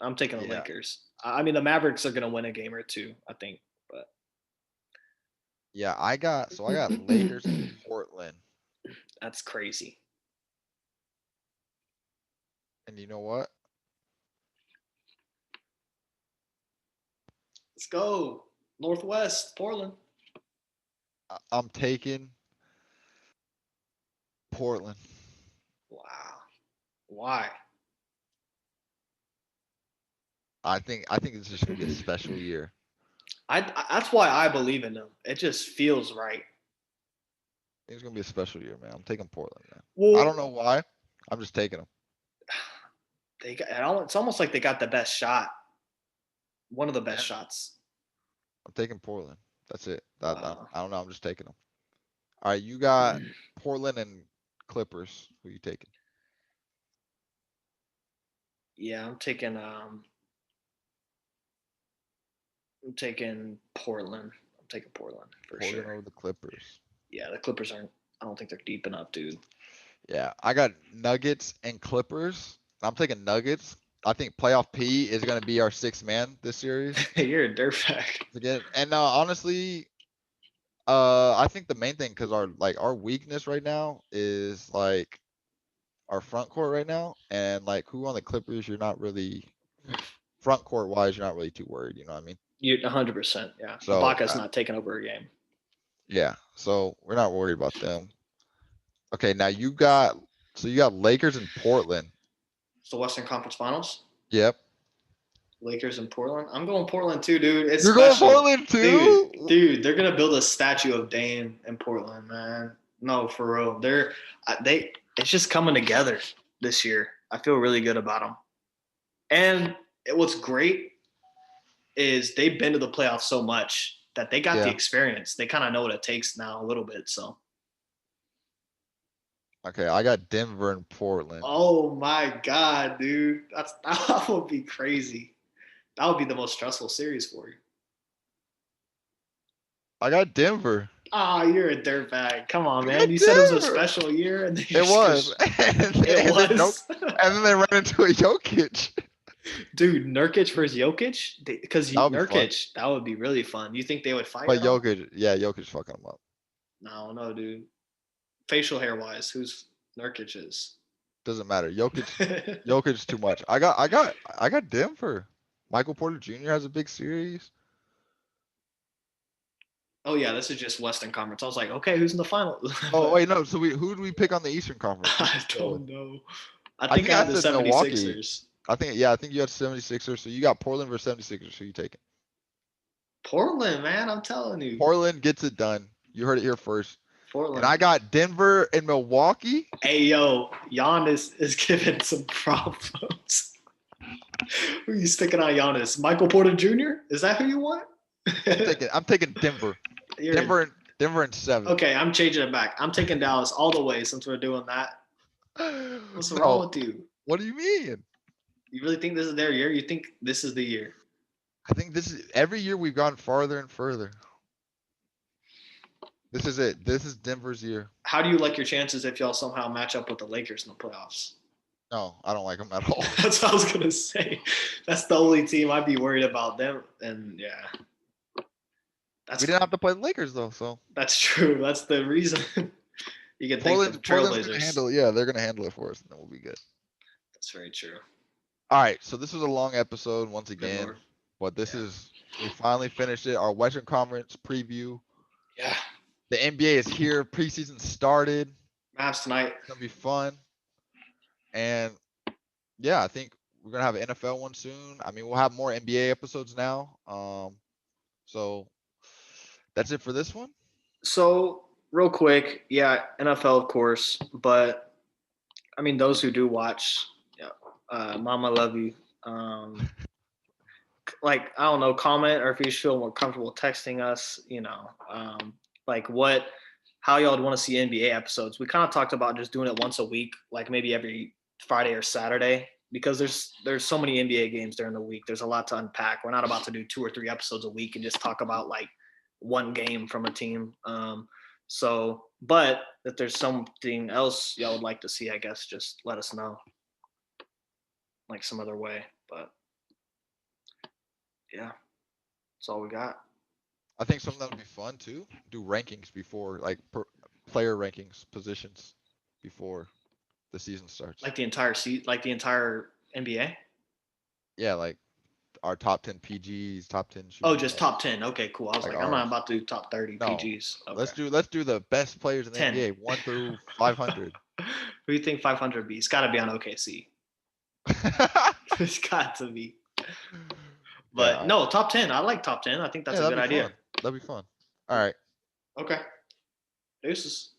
I'm taking the Yeah, Lakers. I mean the Mavericks are gonna win a game or two, I think, but yeah. I got Lakers and Portland, that's crazy. and you know what? Let's go Northwest Portland. I'm taking Portland. Wow, why? I think it's just gonna be a special year. That's why I believe in them. It just feels right. I think it's gonna be a special year, man. I'm taking Portland, man. I don't Well, know why. I'm just taking them. it's almost like they got the best shot, one of the best Yeah, shots. I'm taking Portland. That's it. Wow. I don't know. I'm just taking them. All right, you got Portland and Clippers. Who you taking? Yeah, I'm taking Portland. I'm taking Portland for Portland sure. over the Clippers. Yeah, the Clippers aren't. I don't think they're deep enough, dude. Yeah, I got Nuggets and Clippers. I'm taking Nuggets. I think playoff P is gonna be our sixth man this series. You're a dirtbag. Again, and honestly, I think the main thing because our weakness right now is like our front court right now, and like who on the Clippers, you're not really front court wise, you're not really too worried. You know what I mean? You're 100%. Yeah, So Ibaka's not taking over a game. yeah, so we're not worried about them. Okay, now you got Lakers and Portland. It's the Western Conference Finals. Yep. Lakers and Portland. I'm going Portland too, dude. It's You're going special. Portland Dude, too? dude, they're gonna build a statue of Dame in Portland, man. No, for real. It's just coming together this year. I feel really good about them. And what's great is they've been to the playoffs so much that they got the Yeah. experience. They kind of know what it takes now a little bit. So, Okay, I got Denver and Portland. oh my god, dude, that would be crazy. That would be the most stressful series for you. I got Denver. Ah, oh, you're a dirtbag. Come on, I man. got You said it was a Denver. special year, and then It was. it was. And then they ran into a Jokic. Dude, Nurkic versus Jokic? Because That would be fun. Nurkic, that would be really fun. You think they would fight But at all? Jokic, yeah, Jokic fucking him up. No, dude. Facial hair wise, who's Nurkic is? Doesn't matter. Jokic too much. I got Denver. Michael Porter Jr. has a big series. Oh yeah, this is just Western Conference. I was like, okay, who's in the final? Oh wait, no. So who do we pick on the Eastern Conference? I don't know. I I think think I I had the said Milwaukee. 76ers. I think you had 76ers. So you got Portland versus 76ers. Who you taking? Portland, man, I'm telling you. Portland gets it done. You heard it here first. And Portland. I got Denver and Milwaukee. Hey yo, Giannis is giving some problems. Who are you sticking on Giannis? Michael Porter Jr.? Is that who you want? I'm taking Denver. Denver and 7. Okay, I'm changing it back. I'm taking Dallas all the way since we're doing that. What's wrong with you? What do you mean? You really think this is their year? You think this is the year? I think this is every year we've gone farther and further. This is it. This is Denver's year. How do you like your chances if y'all somehow match up with the Lakers in the playoffs? No, I don't like them at all. That's what I was gonna say. That's the only team I'd be worried about them. And yeah, That's We didn't have to play the Lakers though, so that's true. That's the reason. You can thank the Portland's gonna Trailblazers. handle it. Yeah, they're gonna handle it for us, and then we'll be good. That's very true. All right, so this was a long episode once Good again, lord. but this Yeah. is we finally finished it. Our Western Conference preview. Yeah. The NBA is here. Preseason started. Mavs tonight. It's gonna be fun. And yeah, I think we're gonna have an NFL one soon. I mean, we'll have more NBA episodes now. So that's it for this one. So real quick, yeah, NFL of course, but I mean those who do watch, yeah, Mama love you. Like I don't know, comment or if you feel more comfortable texting us, like how y'all would want to see NBA episodes. We kind of talked about just doing it once a week, like maybe every Friday or Saturday, because there's so many NBA games during the week. There's a lot to unpack. We're not about to do 2 or 3 episodes a week and just talk about like one game from a team. But if there's something else y'all would like to see, I guess just let us know, like some other way. But yeah, that's all we got. I think something that would be fun too. Do rankings before, like player rankings, positions before the season starts. Like the entire NBA. Yeah, like our top 10 PGs, top 10 Oh, shooting just guards, top 10. Okay, cool. I was like like, I'm not ours. about to do top 30 No, PGs. Okay, let's do the best players in the 10. NBA, 1 through 500. Who do you think 500 be? It's got to be on OKC. It's got to be. But Yeah, no, top 10. I like top 10. I think that's yeah, a that'd good be idea. fun. That'd be fun. All right. Okay. Deuces.